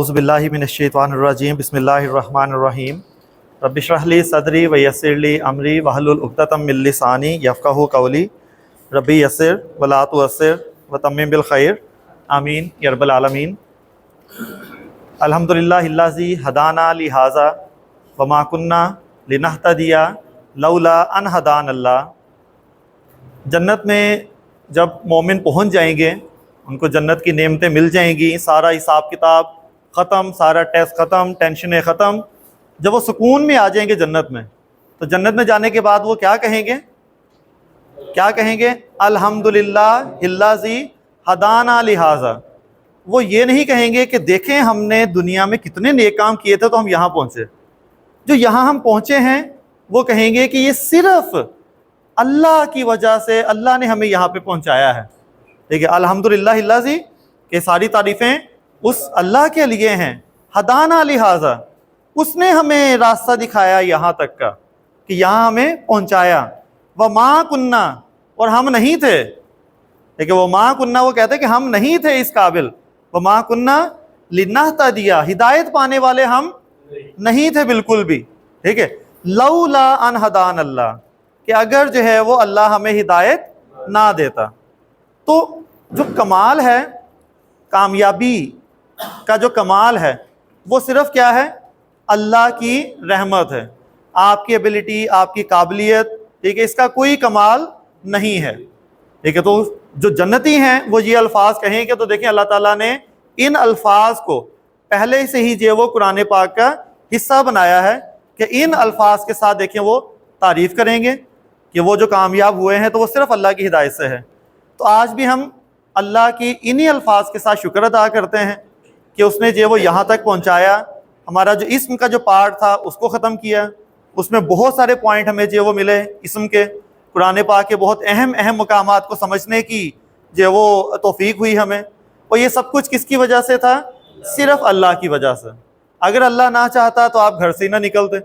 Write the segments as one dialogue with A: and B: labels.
A: औज़ुबिल्लाहि मिनश्शैतानिर्रजीम बिस्मिल्लाहिर्रहमानिर्रहीम रब्बि इश्रह ली सदरी व यस्सिर ली अमरी वहलुल उक़दतम मिन लिसानी यफ़क़हू क़ौली रब्बी यस्सिर व ला तुअस्सिर व तम्मिम बिल खैर आमीन या रब्बल आलमीन। अल्हम्दुलिल्लाहिल्लज़ी हदाना लिहाज़ा व मा कुन्ना लिनहतदिया लौला अन हदानल्लाह। जन्नत में जब मोमिन पहुँच जाएंगे, उनको जन्नत की नेमतें मिल जाएंगी, सारा हिसाब किताब ख़त्म, सारा टेस्ट ख़त्म, टेंशनें ख़त्म। जब वो सुकून में आ जाएंगे जन्नत में, तो जन्नत में जाने के बाद वो क्या कहेंगे? क्या कहेंगे? अल्हम्दुलिल्लाहिल्लज़ी हदाना लिहाज़ा। वो ये नहीं कहेंगे कि देखें हमने दुनिया में कितने नेक काम किए थे तो हम यहाँ पहुँचे। जो यहाँ हम पहुँचे हैं वो कहेंगे कि ये सिर्फ़ अल्लाह की वजह से, अल्लाह ने हमें यहाँ पे पहुँचाया है। ठीक है, अल्हम्दुलिल्लाहिल्लज़ी के सारी तारीफ़ें उस अल्लाह के लिए हैं। हदाना लिहाज़ा, उसने हमें रास्ता दिखाया यहाँ तक का कि यहाँ हमें पहुँचाया। व मा कुन्ना, और हम नहीं थे। ठीक है, वो मा कुन्ना वो कहते हैं कि हम नहीं थे इस काबिल। व मा कुन्ना लिनहतदिया, हिदायत पाने वाले हम नहीं थे बिल्कुल भी। ठीक है, लौला अन हदान अल्लाह, कि अगर जो है वो अल्लाह हमें हिदायत ना देता। तो जो कमाल है, कामयाबी का जो कमाल है वो सिर्फ क्या है? अल्लाह की रहमत है। आपकी एबिलिटी, आपकी काबिलियत, ठीक है, इसका कोई कमाल नहीं है। ठीक है, तो जो जन्नती हैं वो ये अल्फाज कहेंगे तो देखें अल्लाह ताला ने इन अल्फाज को पहले से ही जो वो कुरान पाक का हिस्सा बनाया है कि इन अल्फाज के साथ देखें वो तारीफ़ करेंगे कि वो जो कामयाब हुए हैं तो वो सिर्फ अल्लाह की हिदायत से है। तो आज भी हम अल्लाह की इन्हीं अल्फाज के साथ शुक्र अदा करते हैं कि उसने जो वो यहाँ तक पहुँचाया। हमारा जो इस्म का जो पार्ट था उसको ख़त्म किया, उसमें बहुत सारे पॉइंट हमें जो वो मिले इस्म के, कुरान पाक के बहुत अहम अहम मकामात को समझने की जो वो तौफीक हुई हमें। और ये सब कुछ किसकी वजह से था? सिर्फ अल्लाह की वजह से। अगर अल्लाह ना चाहता तो आप घर से ही ना निकलते।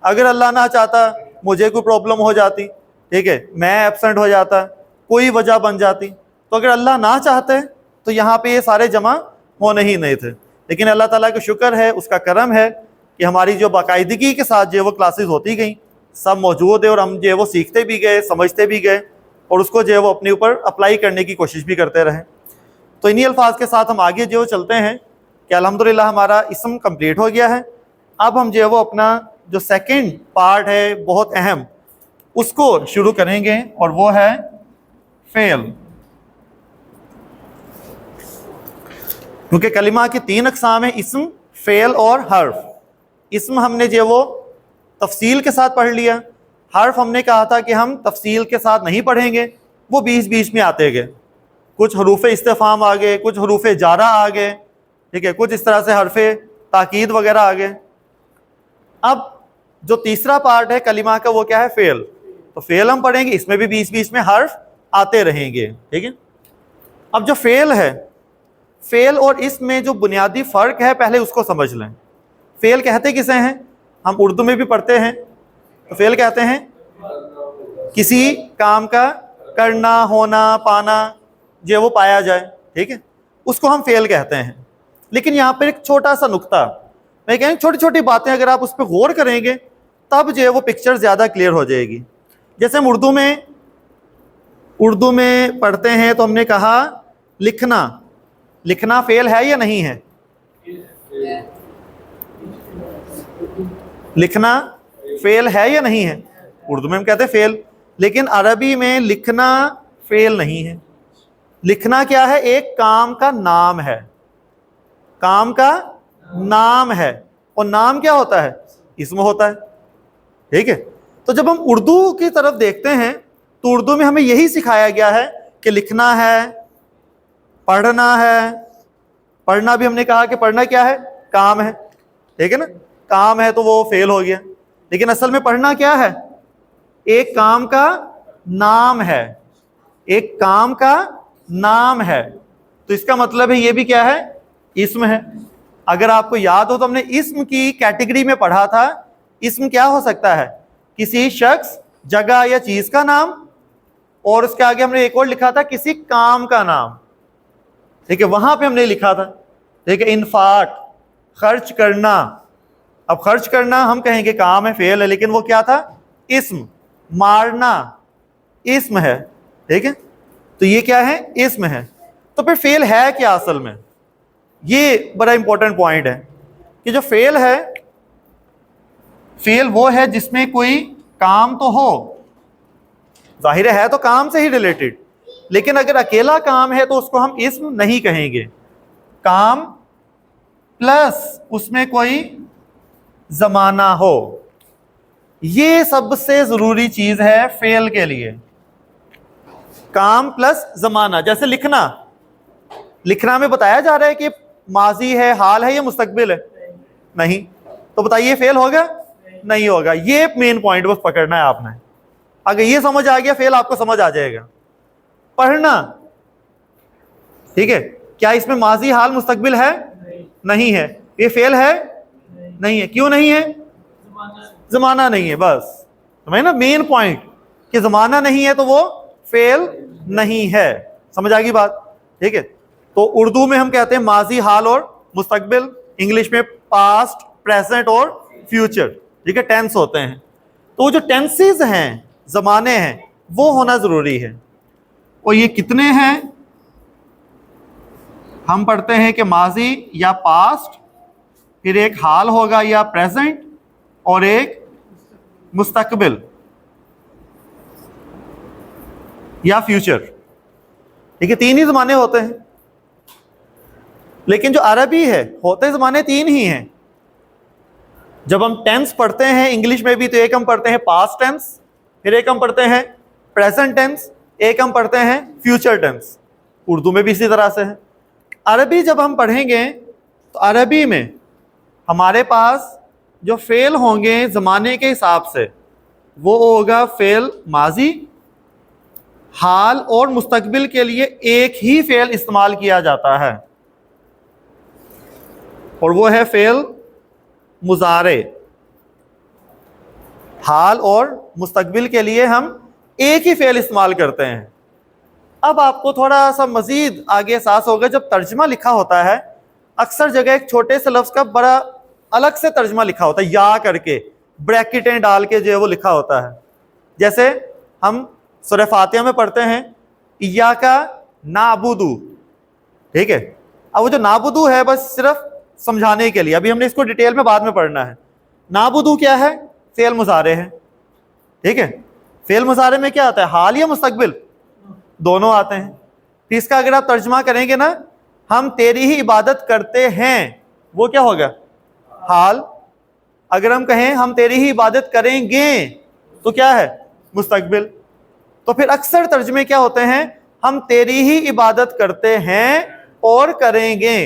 A: अगर अल्लाह ना चाहता मुझे कोई प्रॉब्लम हो जाती, ठीक है, मैं एब्सेंट हो जाता, कोई वजह बन जाती। तो अगर अल्लाह ना चाहते तो यहाँ पे ये सारे जमा होने ही नहीं थे। लेकिन अल्लाह ताला का शुक्र है, उसका करम है कि हमारी जो बाकायदगी के साथ जो वो क्लासेस होती गई, सब मौजूद है और हम जो वो सीखते भी गए, समझते भी गए और उसको जो वो अपने ऊपर अप्लाई करने की कोशिश भी करते रहे। तो इन्हीं अल्फाज के साथ हम आगे जो चलते हैं कि अल्हम्दुलिल्लाह हमारा इस्म कंप्लीट हो गया है। अब हम जो वो अपना जो सेकंड पार्ट है बहुत अहम, उसको शुरू करेंगे और वो है फेल। क्योंकि कलिमा की 3 अक़साम है, इस्म, फ़ेल और हर्फ। इस्म हमने जो वो तफसील के साथ पढ़ लिया, हर्फ हमने कहा था कि हम तफसील के साथ नहीं पढ़ेंगे, वो बीच बीच में आते गए। कुछ हरूफ इस्तिफ़ाम आ गए, कुछ हरूफ जारा आ गए, ठीक है, कुछ इस तरह से हर्फ ताकीद वगैरह आ गए। अब जो तीसरा पार्ट है कलिमा का वो क्या है? फ़ेल। तो फ़ेल हम पढ़ेंगे, इसमें भी बीच बीच में हर्फ आते रहेंगे। ठीक है, अब जो फ़ेल है, फ़ेल और इसमें जो बुनियादी फ़र्क है पहले उसको समझ लें। फ़ेल कहते किसे हैं? हम उर्दू में भी पढ़ते हैं। तो फ़ेल कहते हैं किसी काम का करना, होना, पाना, जो वो पाया जाए, ठीक है, उसको हम फ़ेल कहते हैं। लेकिन यहाँ पर एक छोटा सा नुक्ता, मैं कहें छोटी छोटी बातें अगर आप उस पर गौर करेंगे तब जो है वो पिक्चर ज़्यादा क्लियर हो जाएगी। जैसे हम उर्दू में पढ़ते हैं तो हमने कहा लिखना, लिखना फेल है या नहीं है? लिखना फेल है या नहीं है? उर्दू में हम कहते हैं फेल, लेकिन अरबी में लिखना फेल नहीं है। लिखना क्या है? एक काम का नाम है, काम का नाम है। और नाम क्या होता है? इस्म होता है। ठीक है, तो जब हम उर्दू की तरफ देखते हैं तो उर्दू में हमें यही सिखाया गया है कि लिखना है, पढ़ना है। पढ़ना भी हमने कहा कि पढ़ना क्या है? काम है। ठीक है ना, काम है तो वो फेल हो गया। लेकिन असल में पढ़ना क्या है? एक काम का नाम है, एक काम का नाम है। तो इसका मतलब है ये भी क्या है? इस्म है। अगर आपको याद हो तो हमने इस्म की कैटेगरी में पढ़ा था। इस्म क्या हो सकता है? किसी शख्स, जगह या चीज का नाम, और उसके आगे हमने एक और लिखा था किसी काम का नाम। ठीक है, वहां पे हमने लिखा था, ठीक है, इन्फाक, खर्च करना। अब खर्च करना हम कहेंगे काम है, फेल है, लेकिन वो क्या था? इस्म। मारना इस्म है, ठीक है, तो ये क्या है? इस्म है। तो फिर फेल है क्या असल में? ये बड़ा इंपॉर्टेंट पॉइंट है कि जो फेल है, फेल वो है जिसमें कोई काम तो हो, जाहिर है तो काम से ही रिलेटेड, लेकिन अगर अकेला काम है तो उसको हम इस्म नहीं कहेंगे। काम प्लस उसमें कोई जमाना हो, ये सबसे जरूरी चीज है फेल के लिए। काम प्लस जमाना। जैसे लिखना, लिखना में बताया जा रहा है कि माजी है, हाल है, या मुस्तकबिल है? नहीं। तो बताइए फेल होगा? नहीं होगा। ये मेन पॉइंट बस पकड़ना है आपने। अगर ये समझ आ गया, फेल आपको समझ आ जाएगा। पढ़ना, ठीक है, क्या इसमें माजी, हाल, मुस्तकबिल है? नहीं है। ये फेल है? नहीं है। क्यों नहीं है? जमाना नहीं है। बस समझे ना मेन पॉइंट, कि जमाना नहीं है तो वो फेल नहीं है। समझ आ गई बात? ठीक है। तो उर्दू में हम कहते हैं माजी, हाल और मुस्तकबिल, इंग्लिश में पास्ट, प्रेजेंट और फ्यूचर, ठीक है, टेंस होते हैं। तो जो टेंसेस हैं, जमाने हैं, वो होना जरूरी है। और ये कितने हैं? हम पढ़ते हैं कि माजी या पास्ट, फिर एक हाल होगा या प्रेजेंट, और एक मुस्तकबिल या फ्यूचर, ठीक है। तीन ही जमाने होते हैं, लेकिन जो अरबी है, होते जमाने तीन ही हैं। जब हम टेंस पढ़ते हैं इंग्लिश में भी, तो एक हम पढ़ते हैं पास्ट टेंस, फिर एक हम पढ़ते हैं प्रेजेंट टेंस, एक हम पढ़ते हैं फ्यूचर टेंस। उर्दू में भी इसी तरह से है। अरबी जब हम पढ़ेंगे तो अरबी में हमारे पास जो फेल होंगे ज़माने के हिसाब से, वो होगा फेल माजी, हाल और मुस्तकबिल के लिए एक ही फेल इस्तेमाल किया जाता है, और वो है फेल मुजारे। हाल और मुस्तकबिल के लिए हम एक ही फेल इस्तेमाल करते हैं। अब आपको थोड़ा सा मजीद आगे एहसास होगा, जब तर्जमा लिखा होता है, अक्सर जगह एक छोटे से लफ्ज़ का बड़ा अलग से तर्जमा लिखा होता है, या करके ब्रैकेटें डाल के जो है वो लिखा होता है। जैसे हम सूरह फातिहा में पढ़ते हैं इय्याका नाबुदु, ठीक है। अब वो जो नाबुदु है बस सिर्फ समझाने के लिए, अभी हमने इसको डिटेल में बाद में पढ़ना है। नाबुदु क्या है? फेल मुजारे है, ठीक है। फेल मुजारे में क्या आता है? हाल या मुस्तकबिल? दोनों आते हैं। तो इसका अगर आप तर्जमा करेंगे ना, हम तेरी ही इबादत करते हैं, वो क्या होगा? हाल। अगर हम कहें हम तेरी ही इबादत करेंगे, तो क्या है? मुस्तकबिल। तो फिर अक्सर तर्जमे क्या होते हैं? हम तेरी ही इबादत करते हैं और करेंगे।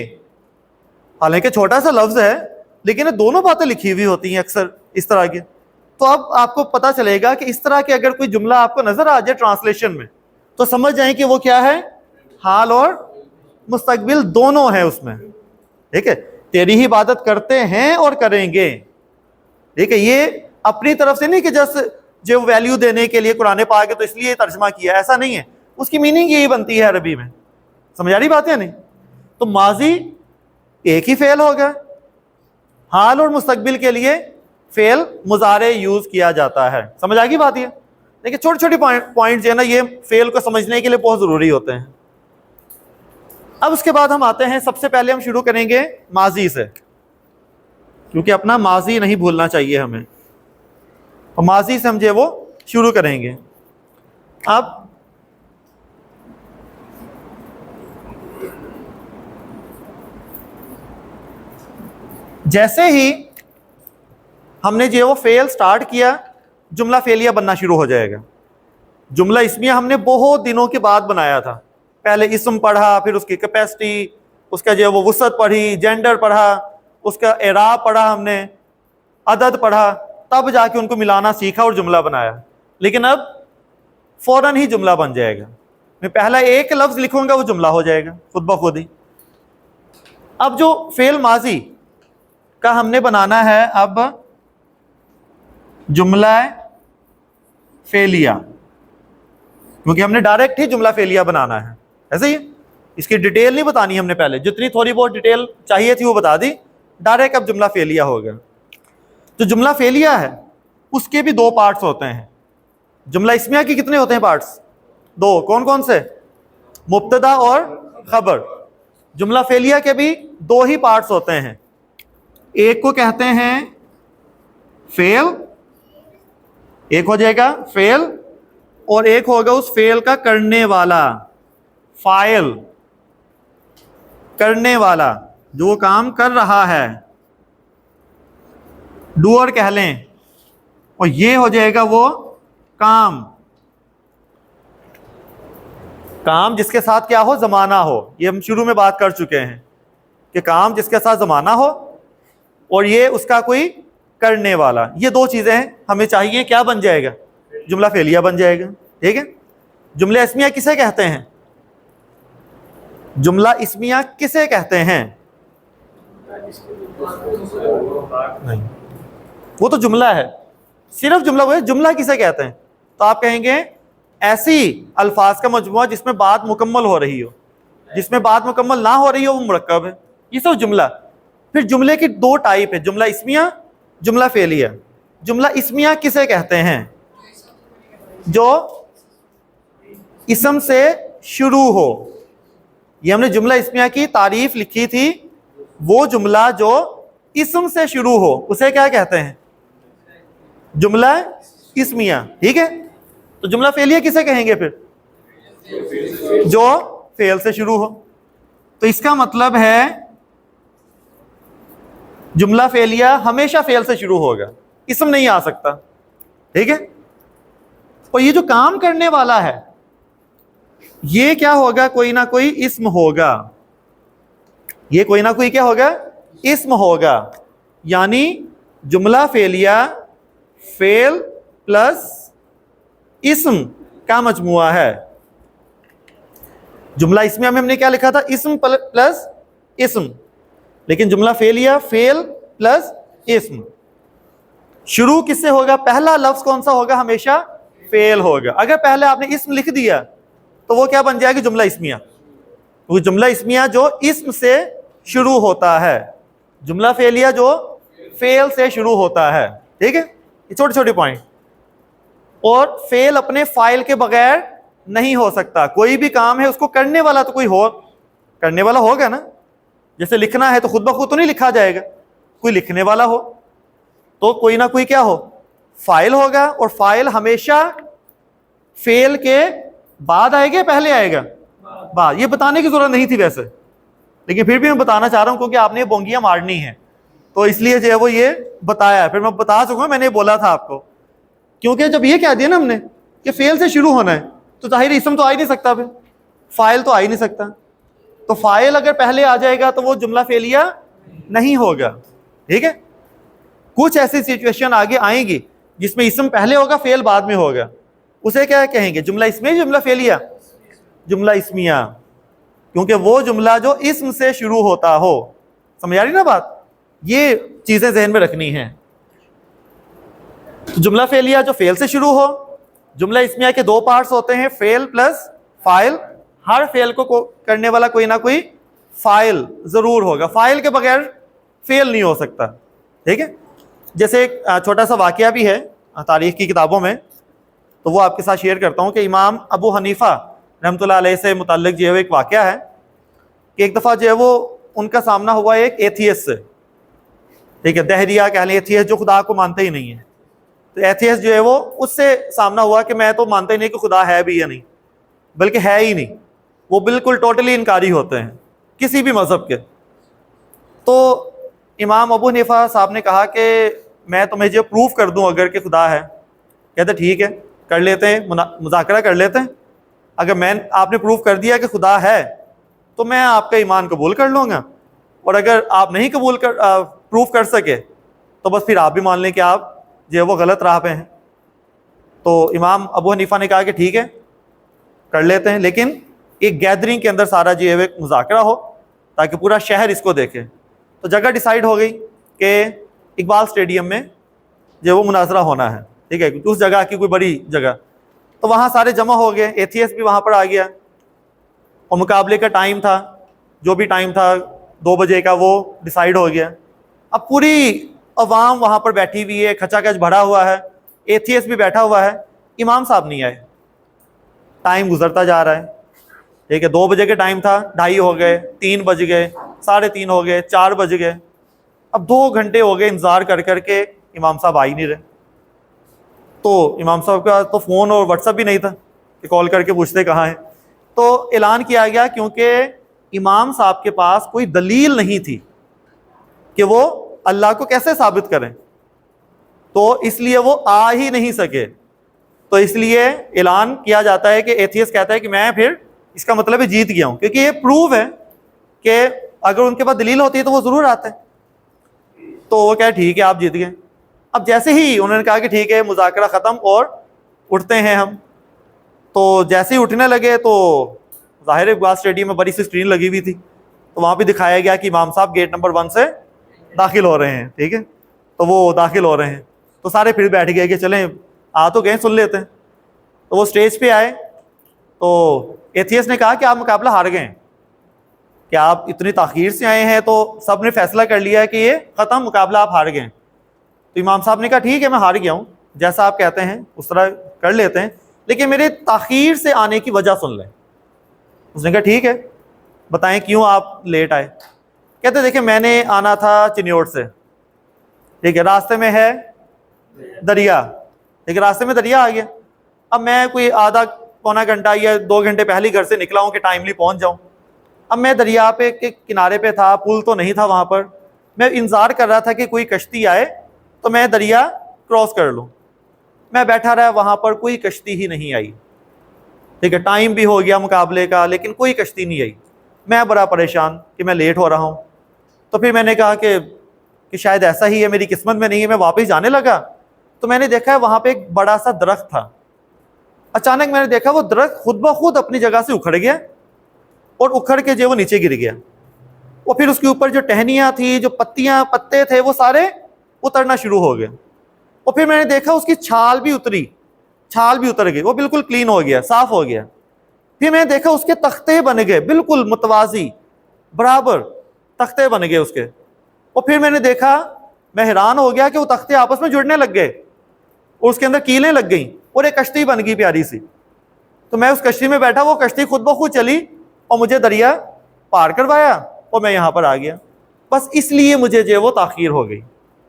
A: हालांकि छोटा सा लफ्ज है, लेकिन दोनों बातें लिखी हुई होती हैं अक्सर इस तरह की। तो अब आपको पता चलेगा कि इस तरह के अगर कोई जुमला आपको नजर आ जाए ट्रांसलेशन में, तो समझ जाए कि वो क्या है? हाल और मुस्तकबिल दोनों है उसमें, ठीक है। तेरी ही इबादत करते हैं और करेंगे, ठीक है। ये अपनी तरफ से नहीं कि जस्ट जो वैल्यू देने के लिए कुरान पाक है तो इसलिए तर्जमा किया, ऐसा नहीं है। उसकी मीनिंग यही बनती है अरबी में। समझ आ रही बात है नहीं? तो माजी एक ही फेल होगा, हाल और मुस्तकबिल के लिए फेल मुजारे यूज किया जाता है। समझ आ गई बात? ये देखिए छोटी छोटी पॉइंट जो है ना, ये फेल को समझने के लिए बहुत जरूरी होते हैं। अब उसके बाद हम आते हैं, सबसे पहले हम शुरू करेंगे माजी से, क्योंकि अपना माजी नहीं भूलना चाहिए हमें। और माजी से हम जो वो शुरू करेंगे। अब जैसे ही हमने जो वो फेल स्टार्ट किया, जुमला फेलिया बनना शुरू हो जाएगा। जुमला इसमें हमने बहुत दिनों के बाद बनाया था। पहले इसम पढ़ा, फिर उसकी कैपेसिटी, उसका जो वो वुसअत पढ़ी, जेंडर पढ़ा, उसका एराब पढ़ा हमने, अदद पढ़ा, तब जाके उनको मिलाना सीखा और जुमला बनाया। लेकिन अब फौरन ही जुमला बन जाएगा। मैं पहला एक लफ्ज लिखूंगा, वो जुमला हो जाएगा खुद ब खुद ही। अब जो फेल माजी का हमने बनाना है, अब जुमला फेलिया, क्योंकि हमने डायरेक्ट ही जुमला फेलिया बनाना है। ऐसे ही इसकी डिटेल नहीं बतानी हमने, पहले जितनी थोड़ी बहुत डिटेल चाहिए थी वो बता दी, डायरेक्ट अब जुमला फेलिया होगा। जो जुमला फेलिया है उसके भी दो पार्ट्स होते हैं। जुमला इस्मिया के कितने होते हैं पार्ट्स? दो। कौन कौन से? मुब्तदा और खबर। जुमला फेलिया के भी दो ही पार्ट्स होते हैं। एक को कहते हैं फेल, एक हो जाएगा फेल, और एक होगा उस फेल का करने वाला, फाइल, करने वाला, जो वो काम कर रहा है, डूअर कह लें। और ये हो जाएगा वो काम, काम जिसके साथ क्या हो? जमाना हो। ये हम शुरू में बात कर चुके हैं कि काम जिसके साथ जमाना हो और ये उसका कोई करने वाला, ये दो चीजें हैं हमें चाहिए, क्या बन जाएगा? जुमला फेलिया बन जाएगा। ठीक है। जुमला इस्मिया किसे कहते हैं? जुमला इस्मिया किसे कहते हैं? नहीं, वो तो जुमला है, सिर्फ जुमला। वो है जुमला किसे कहते हैं? तो आप कहेंगे ऐसी अल्फाज का मजमुआ जिसमें बात मुकम्मल हो रही हो। जिसमें बात मुकम्मल ना हो रही हो वो मुरक्कब है, ये सब जुमला। फिर जुमले की दो टाइप है, जुमला इस्मिया, जुमला फेलिया। जुमला इस्मिया किसे कहते हैं? जो इसम से शुरू हो। ये हमने जुमला इस्मिया की तारीफ लिखी थी। वो जुमला जो इसम से शुरू हो उसे क्या कहते हैं? जुमला इस्मिया। ठीक है। तो जुमला फेलिया किसे कहेंगे फिर? जो फेल से शुरू हो। तो इसका मतलब है जुमला फेलिया हमेशा फेल से शुरू होगा, इसम नहीं आ सकता। ठीक है। और ये जो काम करने वाला है ये क्या होगा? कोई ना कोई इस्म होगा। ये कोई ना कोई क्या होगा? इस्म होगा। यानी जुमला फेलिया फेल प्लस इस्म का मजमुआ है। जुमला इस्मिया में हमने क्या लिखा था? इस्म प्लस इस्म। लेकिन जुमला फेलिया फेल प्लस इस्म। शुरू किससे होगा? पहला लफ्ज कौन सा होगा? हमेशा फेल होगा। अगर पहले आपने इस्म लिख दिया तो वो क्या बन जाएगी? जुमला इस्मिया। वो जुमला इस्मिया जो इस्म से शुरू होता है, जुमला फेलिया जो फेल से शुरू होता है। ठीक है। ये छोटे छोटे पॉइंट। और फेल अपने फाइल के बगैर नहीं हो सकता। कोई भी काम है उसको करने वाला तो कोई हो, करने वाला होगा ना। जैसे लिखना है तो खुद ब खुद तो नहीं लिखा जाएगा, कोई लिखने वाला हो। तो कोई ना कोई क्या हो? फाइल होगा। और फाइल हमेशा फेल के बाद आएगा, पहले आएगा? बाद। ये बताने की जरूरत नहीं थी वैसे, लेकिन फिर भी मैं बताना चाह रहा हूं क्योंकि आपने ये बोंगियां मारनी है तो इसलिए जो है वो ये बताया है। फिर मैं बता चुका, मैंने बोला था आपको, क्योंकि जब ये कह दिया ना हमने कि फेल से शुरू होना है तो जाहिर इसम तो आ ही नहीं सकता, फिर फाइल तो आ ही नहीं सकता। तो फाइल अगर पहले आ जाएगा तो वो जुमला फेलिया नहीं होगा। ठीक है। कुछ ऐसी सिचुएशन आगे आएंगी जिसमें इसम पहले होगा फेल बाद में होगा, उसे क्या कहेंगे? जुमला इस्मिया, जुमला फेलिया? जुमला इस्मिया, क्योंकि वो जुमला जो इस्म से शुरू होता हो। समझ आ रही ना बात? ये चीजें जहन में रखनी है। जुमला फेलिया जो फेल से शुरू हो। जुमला इस्मिया के दो पार्ट्स होते हैं, फेल प्लस फाइल। हर फेल को करने वाला कोई ना कोई फाइल जरूर होगा, फाइल के बगैर फेल नहीं हो सकता। ठीक है। जैसे एक छोटा सा वाकया भी है तारीख की किताबों में, तो वो आपके साथ शेयर करता हूँ कि इमाम अबू हनीफा रहमतुल्लाह अलैह से मुताल्लिक जो है एक वाकया है कि एक दफ़ा जो है वो उनका सामना हुआ एक एथियस्ट से। ठीक है। दहरिया कह लें, एथियस्ट जो खुदा को मानते ही नहीं है। तो एथियस्ट जो है वो उससे सामना हुआ कि मैं तो मानता ही नहीं कि खुदा है भी या नहीं, बल्कि है ही नहीं। वो बिल्कुल टोटली इनकारी होते हैं किसी भी मज़हब के। तो इमाम अबू हनीफा साहब ने कहा कि मैं तुम्हें जो प्रूफ कर दूं अगर कि खुदा है। कहते ठीक है, कर लेते हैं, मुज़ाकरा कर लेते हैं। अगर आपने प्रूफ कर दिया कि खुदा है तो मैं आपका ईमान कबूल कर लूँगा, और अगर आप नहीं प्रूफ कर सके तो बस फिर आप भी मान लें कि आप जो है वो गलत राह पे हैं। तो इमाम अबू हनीफा ने कहा कि ठीक है, कर लेते हैं, लेकिन एक गैदरिंग के अंदर सारा जो है एक मुज़ाकरा हो ताकि पूरा शहर इसको देखे। तो जगह डिसाइड हो गई कि इकबाल स्टेडियम में जो वो मुनाजरा होना है। ठीक है। उस जगह की कोई बड़ी जगह, तो वहाँ सारे जमा हो गए, एथियस्ट भी वहाँ पर आ गया। और मुकाबले का टाइम था, जो भी टाइम था 2 बजे का, वो डिसाइड हो गया। अब पूरी अवाम वहाँ पर बैठी हुई है, खचाखच भरा हुआ है, एथियस्ट भी बैठा हुआ है, इमाम साहब नहीं आए। टाइम गुजरता जा रहा है, ठीक है, 2 बजे के टाइम था, 2:30 हो गए, 3 बज गए, 3:30 हो गए, 4 बज गए। अब 2 घंटे हो गए इंतज़ार कर करके, इमाम साहब आ ही नहीं रहे। तो इमाम साहब का तो फ़ोन और व्हाट्सअप भी नहीं था कि कॉल करके पूछते कहाँ हैं। तो ऐलान किया गया, क्योंकि इमाम साहब के पास कोई दलील नहीं थी कि वो अल्लाह को कैसे साबित करें, तो इसलिए वो आ ही नहीं सके। तो इसलिए ऐलान किया जाता है कि एथियस्ट कहता है कि मैं फिर, इसका मतलब है जीत गया हूं, क्योंकि ये प्रूव है कि अगर उनके पास दलील होती है तो वो जरूर आते हैं। तो वो कहे ठीक है आप जीत गए। अब जैसे ही उन्होंने कहा कि ठीक है मुज़ाकरा ख़त्म और उठते हैं हम, तो जैसे ही उठने लगे तो ज़ाहिर इकबाल स्टेडियम में बड़ी सी स्क्रीन लगी हुई थी, तो वहाँ पे दिखाया गया कि इमाम साहब गेट नंबर 1 से दाखिल हो रहे हैं। ठीक है, तो वो दाखिल हो रहे हैं, तो सारे फिर बैठ गए कि चलें आ तो गए, सुन लेते हैं। तो वो स्टेज पे आए, तो एथियस्ट ने कहा कि आप मुकाबला हार गए, कि आप इतनी ताख़ीर से आए हैं, तो सब ने फैसला कर लिया है कि ये ख़त्म, मुकाबला आप हार गए। तो इमाम साहब ने कहा ठीक है मैं हार गया हूँ, जैसा आप कहते हैं उस तरह कर लेते हैं, लेकिन मेरे ताख़ीर से आने की वजह सुन लें। उसने कहा ठीक है बताएं क्यों आप लेट आए। कहते देखिए मैंने आना था चिन्योट से, ठीक है, रास्ते में है दरिया, लेकिन रास्ते में दरिया आ गया। अब मैं कोई आधा पौना घंटा या 2 घंटे पहले घर से निकला हूँ कि टाइमली पहुँच जाऊँ। अब मैं दरिया पे के किनारे पे था, पुल तो नहीं था वहाँ पर, मैं इंतज़ार कर रहा था कि कोई कश्ती आए तो मैं दरिया क्रॉस कर लूँ। मैं बैठा रहा वहाँ पर, कोई कश्ती ही नहीं आई। ठीक है, टाइम भी हो गया मुकाबले का, लेकिन कोई कश्ती नहीं आई। मैं बड़ा परेशान कि मैं लेट हो रहा हूँ। तो फिर मैंने कहा कि शायद ऐसा ही है, मेरी किस्मत में नहीं है। मैं वापस जाने लगा तो मैंने देखा है वहाँ पे एक बड़ा सा दरख्त था। अचानक मैंने देखा वो दरख्त खुद ब खुद अपनी जगह से उखड़ गया और उखड़ के जो वो नीचे गिर गया। और फिर उसके ऊपर जो टहनियाँ थी, जो पत्तियाँ पत्ते थे, वो सारे उतरना शुरू हो गए। और फिर मैंने देखा उसकी छाल भी उतर गई, वो बिल्कुल क्लीन हो गया, साफ हो गया। फिर मैंने देखा उसके तख्ते बन गए, बिल्कुल मुतवाजी बराबर तख्ते बन गए उसके। और फिर मैंने देखा, मैं हैरान हो गया कि वो तख्ते आपस में जुड़ने लग गए और उसके अंदर कीलें लग गई और एक कश्ती बन गई प्यारी सी। तो मैं उस कश्ती में बैठा, वो कश्ती खुद ब खुद चली और मुझे दरिया पार करवाया और मैं यहाँ पर आ गया। बस इसलिए मुझे जो वो ताख़ीर हो गई,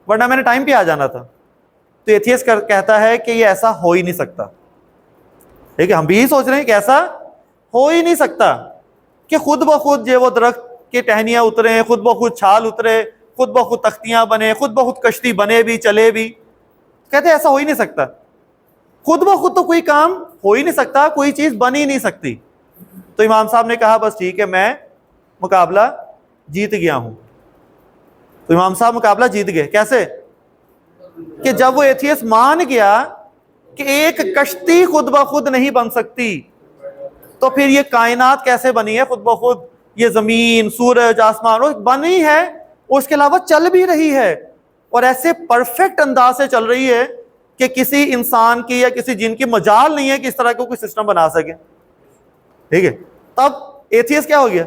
A: वरना मैंने टाइम पे आ जाना था। तो एथियस्ट कहता है कि ये ऐसा हो ही नहीं सकता। ठीक है, हम भी यही सोच रहे हैं कि ऐसा हो ही नहीं सकता कि खुद ब खुद जो वो दरख्त के टहनियाँ उतरे, खुद ब खुद छाल उतरे, खुद ब खुद तख्तियाँ बने, खुद ब खुद कश्ती बने भी चले भी। कहते ऐसा हो ही नहीं सकता, खुद ब खुद तो कोई काम हो ही नहीं सकता, कोई चीज़ बन ही नहीं सकती। तो इमाम साहब ने कहा बस ठीक है मैं मुकाबला जीत गया हूँ। तो इमाम साहब मुकाबला जीत गए। कैसे? कि जब वो एथियस्ट मान गया कि एक कश्ती खुद ब खुद नहीं बन सकती, तो फिर ये कायनात कैसे बनी है खुद ब खुद? ये ज़मीन, सूरज, आसमान वो बनी है और उसके अलावा चल भी रही है, और ऐसे परफेक्ट अंदाज से चल रही है कि किसी इंसान की या किसी जिन की मजाल नहीं है कि इस तरह का कोई सिस्टम बना सके। ठीक है, तब एथियस्ट क्या हो गया?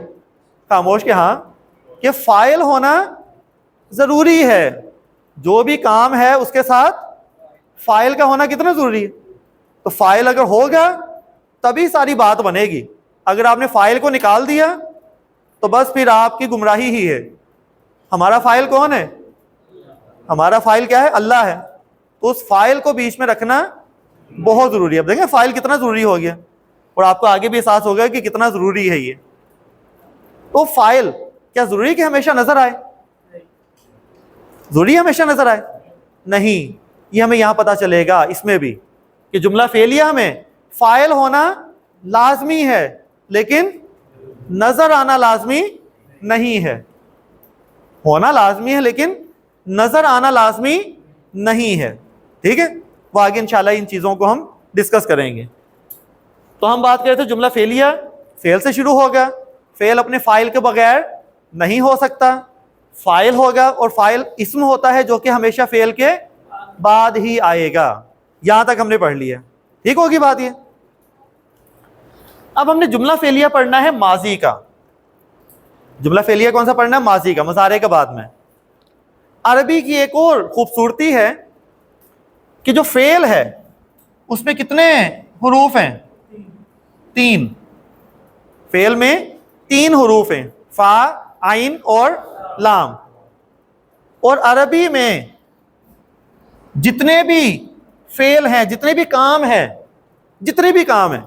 A: खामोश कि हाँ, कि फाइल होना ज़रूरी है, जो भी काम है उसके साथ फाइल का होना कितना ज़रूरी है। तो फाइल अगर होगा तभी सारी बात बनेगी। अगर आपने फाइल को निकाल दिया तो बस फिर आपकी गुमराही ही है। हमारा फाइल कौन है? हमारा फाइल क्या है? अल्लाह है। तो उस फाइल को बीच में रखना बहुत ज़रूरी है। अब देखें फ़ाइल कितना ज़रूरी हो गया, और आपको आगे भी एहसास होगा कि कितना ज़रूरी है ये। तो फाइल क्या ज़रूरी कि हमेशा नज़र आए? ज़रूरी हमेशा नज़र आए? नहीं, ये हमें यहाँ पता चलेगा इसमें भी कि जुमला फेलिया में फ़ाइल होना लाजमी है, लेकिन नज़र आना लाजमी नहीं है। होना लाजमी है लेकिन नज़र आना लाजमी नहीं है। ठीक है, वो आगे इंशाल्लाह इन चीज़ों को हम डिस्कस करेंगे। तो हम बात कर रहे थे जुमला फेलिया फेल से शुरू होगा। फेल अपने फाइल के बगैर नहीं हो सकता, फाइल होगा, और फाइल इसम होता है जो कि हमेशा फेल के बाद ही आएगा। यहां तक हमने पढ़ लिया, ठीक होगी बात ये। अब हमने जुमला फेलिया पढ़ना है माजी का। जुमला फेलिया कौन सा पढ़ना है? माजी का, मुजारे के बाद में। अरबी की एक और खूबसूरती है कि जो फेल है उसमें कितने हुरूफ हैं? 3। फेल में 3 हुरूफ हैं, फा, आइन और लाम। और अरबी में जितने भी फेल हैं, जितने भी काम हैं,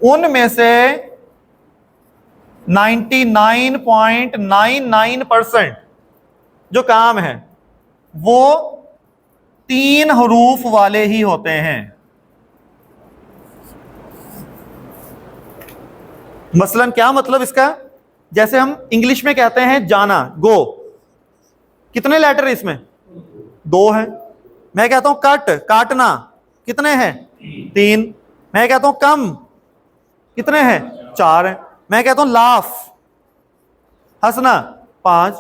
A: उनमें से 99.99% जो काम है वो 3 हरूफ वाले ही होते हैं। मसलन क्या मतलब इसका? जैसे हम इंग्लिश में कहते हैं जाना, गो, कितने लेटर इसमें? 2 हैं। मैं कहता हूं कट, काटना, कितने हैं? 3। मैं कहता हूं कम, कितने हैं? 4 हैं। मैं कहता हूं लाफ, हंसना, 5।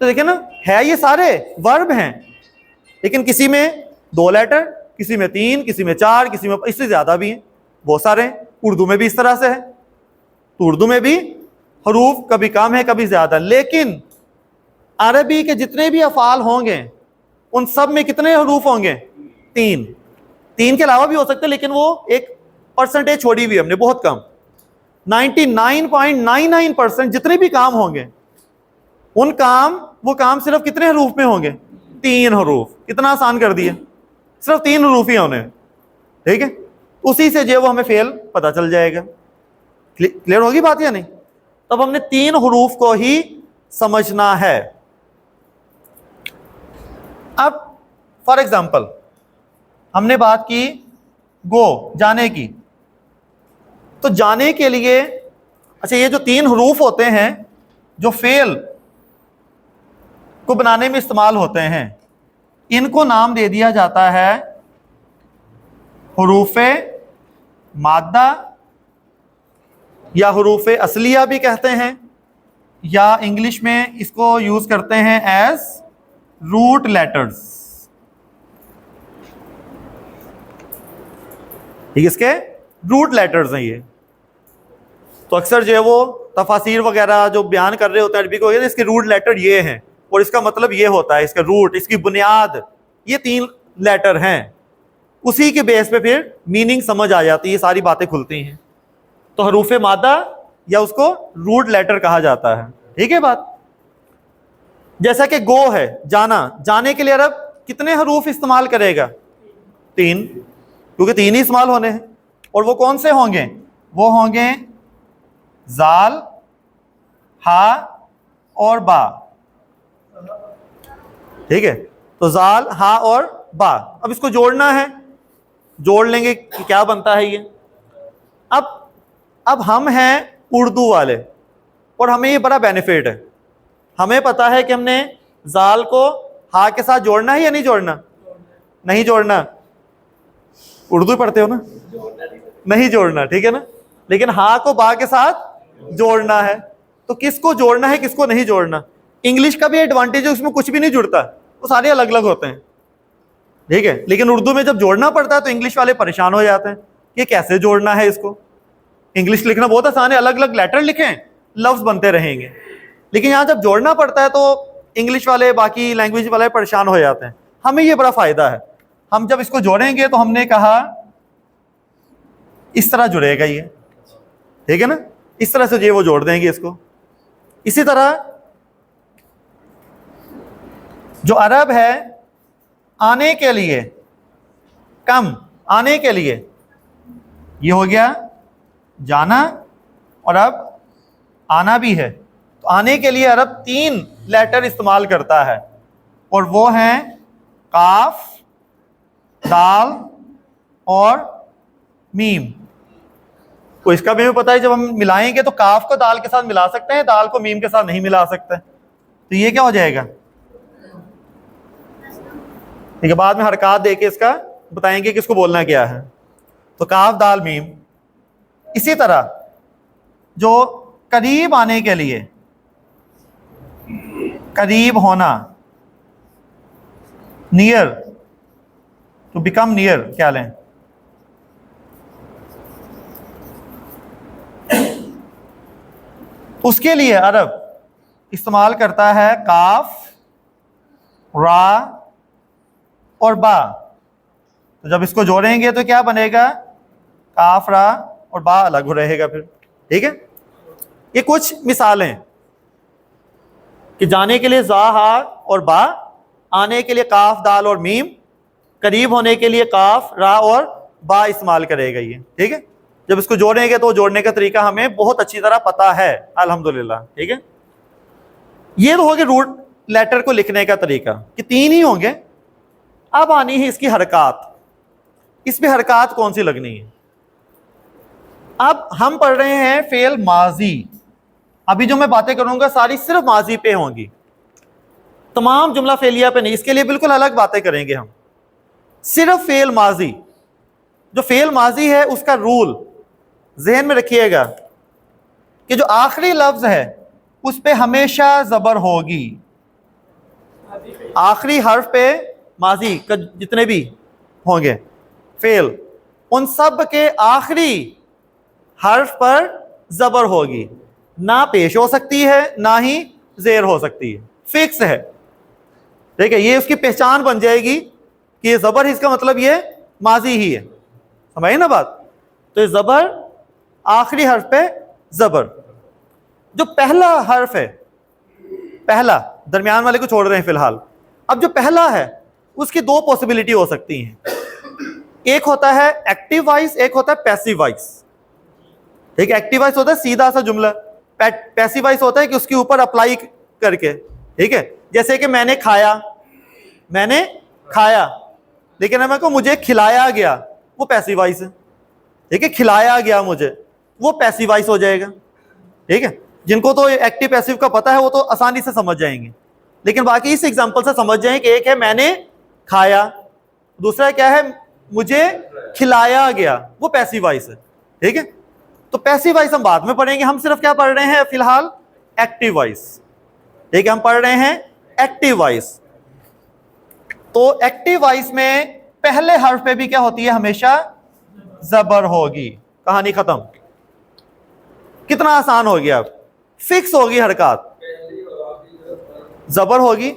A: तो देखिए ना, है ये सारे वर्ब हैं, लेकिन किसी में 2 लेटर, किसी में 3, किसी में 4, किसी में इससे ज्यादा भी हैं, बहुत सारे हैं। उर्दू में भी इस तरह से है, तो उर्दू में भी हरूफ कभी कम है कभी ज्यादा। लेकिन अरबी के जितने भी अफाल होंगे उन सब में कितने हरूफ होंगे? 3। 3 के अलावा भी हो सकते हैं, लेकिन वो एक परसेंटेज छोड़ी हुई हमने, बहुत कम। 99.99% जितने भी काम होंगे वो काम सिर्फ कितने हरूफ में होंगे? 3 हरूफ। कितना आसान कर दिया, सिर्फ 3 हरूफ ही होने, ठीक है। उसी से जो वो हमें फेल पता चल जाएगा। क्लियर होगी बात या नहीं? तब हमने 3 हरूफ को ही समझना है। अब फॉर एग्जाम्पल हमने बात की गो, जाने की। तो जाने के लिए, अच्छा, ये जो 3 हरूफ होते हैं जो फेल को बनाने में इस्तेमाल होते हैं, इनको नाम दे दिया जाता है हुरूफे मादा, या हुरूफे असलिया भी कहते हैं, या इंग्लिश में इसको यूज करते हैं एज रूट लेटर्स। ठीक है, इसके रूट लेटर्स हैं ये। तो अक्सर जो है वो तफासीर वगैरह जो बयान कर रहे होते हैं अरबी को, इसके रूट लेटर ये हैं और इसका मतलब ये होता है, इसका रूट, इसकी बुनियाद ये 3 लेटर हैं। उसी के बेस पे फिर मीनिंग समझ आ जाती है, सारी बातें खुलती हैं। तो हरूफ मादा या उसको रूट लेटर कहा जाता है। ठीक है बात? जैसा कि गो है, जाना, जाने के लिए अरब कितने हरूफ इस्तेमाल करेगा? 3, क्योंकि 3 ही इस्तेमाल होने हैं। और वो कौन से होंगे? वो होंगे जाल, हा और बा। ठीक है, तो जाल, हा और बा। अब इसको जोड़ना है, जोड़ लेंगे कि क्या बनता है ये। अब हम हैं उर्दू वाले और हमें ये बड़ा बेनिफिट है, हमें पता है कि हमने जाल को हा के साथ जोड़ना है या नहीं जोड़ना? नहीं जोड़ना। उर्दू पढ़ते हो ना? नहीं जोड़ना, ठीक है ना। लेकिन हा को बा के साथ जोड़ना है। तो किसको जोड़ना है, किसको नहीं जोड़ना? इंग्लिश का भी एडवांटेज है, उसमें कुछ भी नहीं जुड़ता, वो सारे अलग अलग होते हैं, ठीक है। लेकिन उर्दू में जब जोड़ना पड़ता है तो इंग्लिश वाले परेशान हो जाते हैं, ये कैसे जोड़ना है इसको। इंग्लिश लिखना बहुत आसान है, अलग अलग लेटर लिखें, लफ्ज बनते रहेंगे। लेकिन यहां जब जोड़ना पड़ता है तो इंग्लिश वाले, बाकी लैंग्वेज वाले परेशान हो जाते हैं। हमें ये बड़ा फायदा है, हम जब इसको जोड़ेंगे तो हमने कहा इस तरह जुड़ेगा ये, ठीक है ना। इस तरह से ये वो जोड़ देंगे इसको। इसी तरह जो अरब है, आने के लिए, कम, आने के लिए, ये हो गया जाना, और अब आना भी है। तो आने के लिए अरब 3 लेटर इस्तेमाल करता है, और वो हैं काफ, दाल और मीम। तो इसका भी हमें पता है, जब हम मिलाएंगे तो काफ को दाल के साथ मिला सकते हैं, दाल को मीम के साथ नहीं मिला सकते। तो ये क्या हो जाएगा? ठीक है, बाद में हरकत देके इसका बताएंगे कि इसको बोलना क्या है। तो काफ, दाल, मीम। इसी तरह जो करीब आने के लिए, करीब होना, नियर, टू बिकम नियर, क्या लें? उसके लिए अरब इस्तेमाल करता है काफ, रा और बा। तो जब इसको जोड़ेंगे तो क्या बनेगा, काफ रा और बा अलग हो रहेगा फिर। ठीक है, ये कुछ मिसालें कि जाने के लिए जा हा और बा, आने के लिए काफ दाल और मीम, करीब होने के लिए काफ रा और बा इस्तेमाल करेगा ये। ठीक है, जब इसको जोड़ेंगे तो जोड़ने का तरीका हमें बहुत अच्छी तरह पता है अल्हम्दुलिल्लाह। ठीक है, ये तो हो गया रूट लेटर को लिखने का तरीका कि 3 ही होंगे। अब आनी है इसकी हरकत, इसमें हरकत कौन सी लगनी है। अब हम पढ़ रहे हैं फेल माजी, अभी जो मैं बातें करूंगा सारी सिर्फ माजी पे होंगी, तमाम जुमला फेलिया पे नहीं। इसके लिए बिल्कुल अलग बातें करेंगे हम, सिर्फ फेल माजी। जो फेल माजी है उसका रूल जहन में रखिएगा कि जो आखिरी लफ्ज है उस पे हमेशा जबर होगी। आखिरी हर्फ पे माजी का जितने भी होंगे फेल, उन सब के आखिरी हर्फ पर जबर होगी, ना पेश हो सकती है ना ही जेर हो सकती है, फिक्स है। ठीक है, ये उसकी पहचान बन जाएगी कि ये जबर है, इसका मतलब ये माजी ही है। समझिए ना बात। तो ये जबर आखिरी हर्फ पे जबर। जो पहला हर्फ है, पहला, दरमियान वाले को छोड़ रहे हैं फिलहाल। अब जो पहला है उसकी 2 पॉसिबिलिटी हो सकती हैं, एक होता है एक्टिव वॉइस, एक होता है पैसिव वॉइस। ठीक है, एक्टिव वॉइस होता है सीधा सा जुमला, पैसिव वॉइस होता है कि उसके ऊपर अप्लाई करके। ठीक है, जैसे कि मैंने खाया, मैंने खाया, लेकिन हमें को मुझे खिलाया गया, वो पैसिव वॉइस है। ठीक है, खिलाया गया मुझे, वो पैसिव वॉइस हो जाएगा। ठीक है, जिनको तो एक्टिव पैसिव का पता है वो तो आसानी से समझ जाएंगे, लेकिन बाकी इस एग्जांपल से समझ जाएं कि एक है मैंने खाया, दूसरा क्या है मुझे खिलाया गया, वो पैसिव वॉइस है। ठीक है, तो पैसिव वॉइस हम बाद में पढ़ेंगे, हम सिर्फ क्या पढ़ रहे हैं फिलहाल, एक्टिव वॉइस। ठीक है, हम पढ़ रहे हैं एक्टिव वॉइस। तो एक्टिव वॉइस में पहले हर्फ पे भी क्या होती है, हमेशा जबर होगी। कहानी खत्म। कितना आसान हो गया, अब फिक्स होगी हरकत, जबर होगी,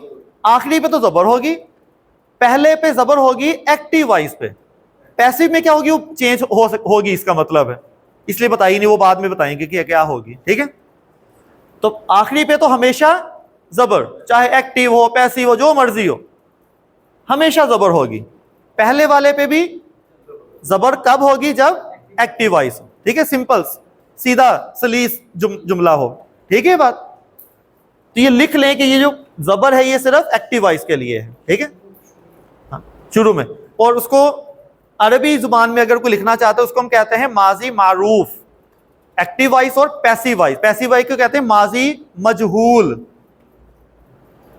A: आखिरी पे तो जबर होगी, पहले पे जबर होगी एक्टिव वॉइस पे। पैसिव में क्या होगी, वो चेंज होगी, इसका मतलब है, इसलिए बताई नहीं, वो बाद में बताएंगे कि क्या होगी। ठीक है, तो आखिरी पे तो हमेशा जबर, चाहे एक्टिव हो पैसिव हो जो मर्जी हो, हमेशा जबर होगी। पहले वाले पे भी जबर कब होगी, जब एक्टिव वॉइस हो। ठीक है, सिंपल सीधा सलीस जुमला हो। ठीक है बात। तो ये लिख लें कि ये जो जबर है ये सिर्फ एक्टिव वॉइस के लिए है। ठीक है, हाँ, शुरू में। और उसको अरबी जुबान में अगर कोई लिखना चाहता है उसको हम कहते हैं माजी मारूफ। एक्टिव वॉइस और पैसिव वॉइस, पैसिव वॉइस को कहते हैं माजी मजहूल।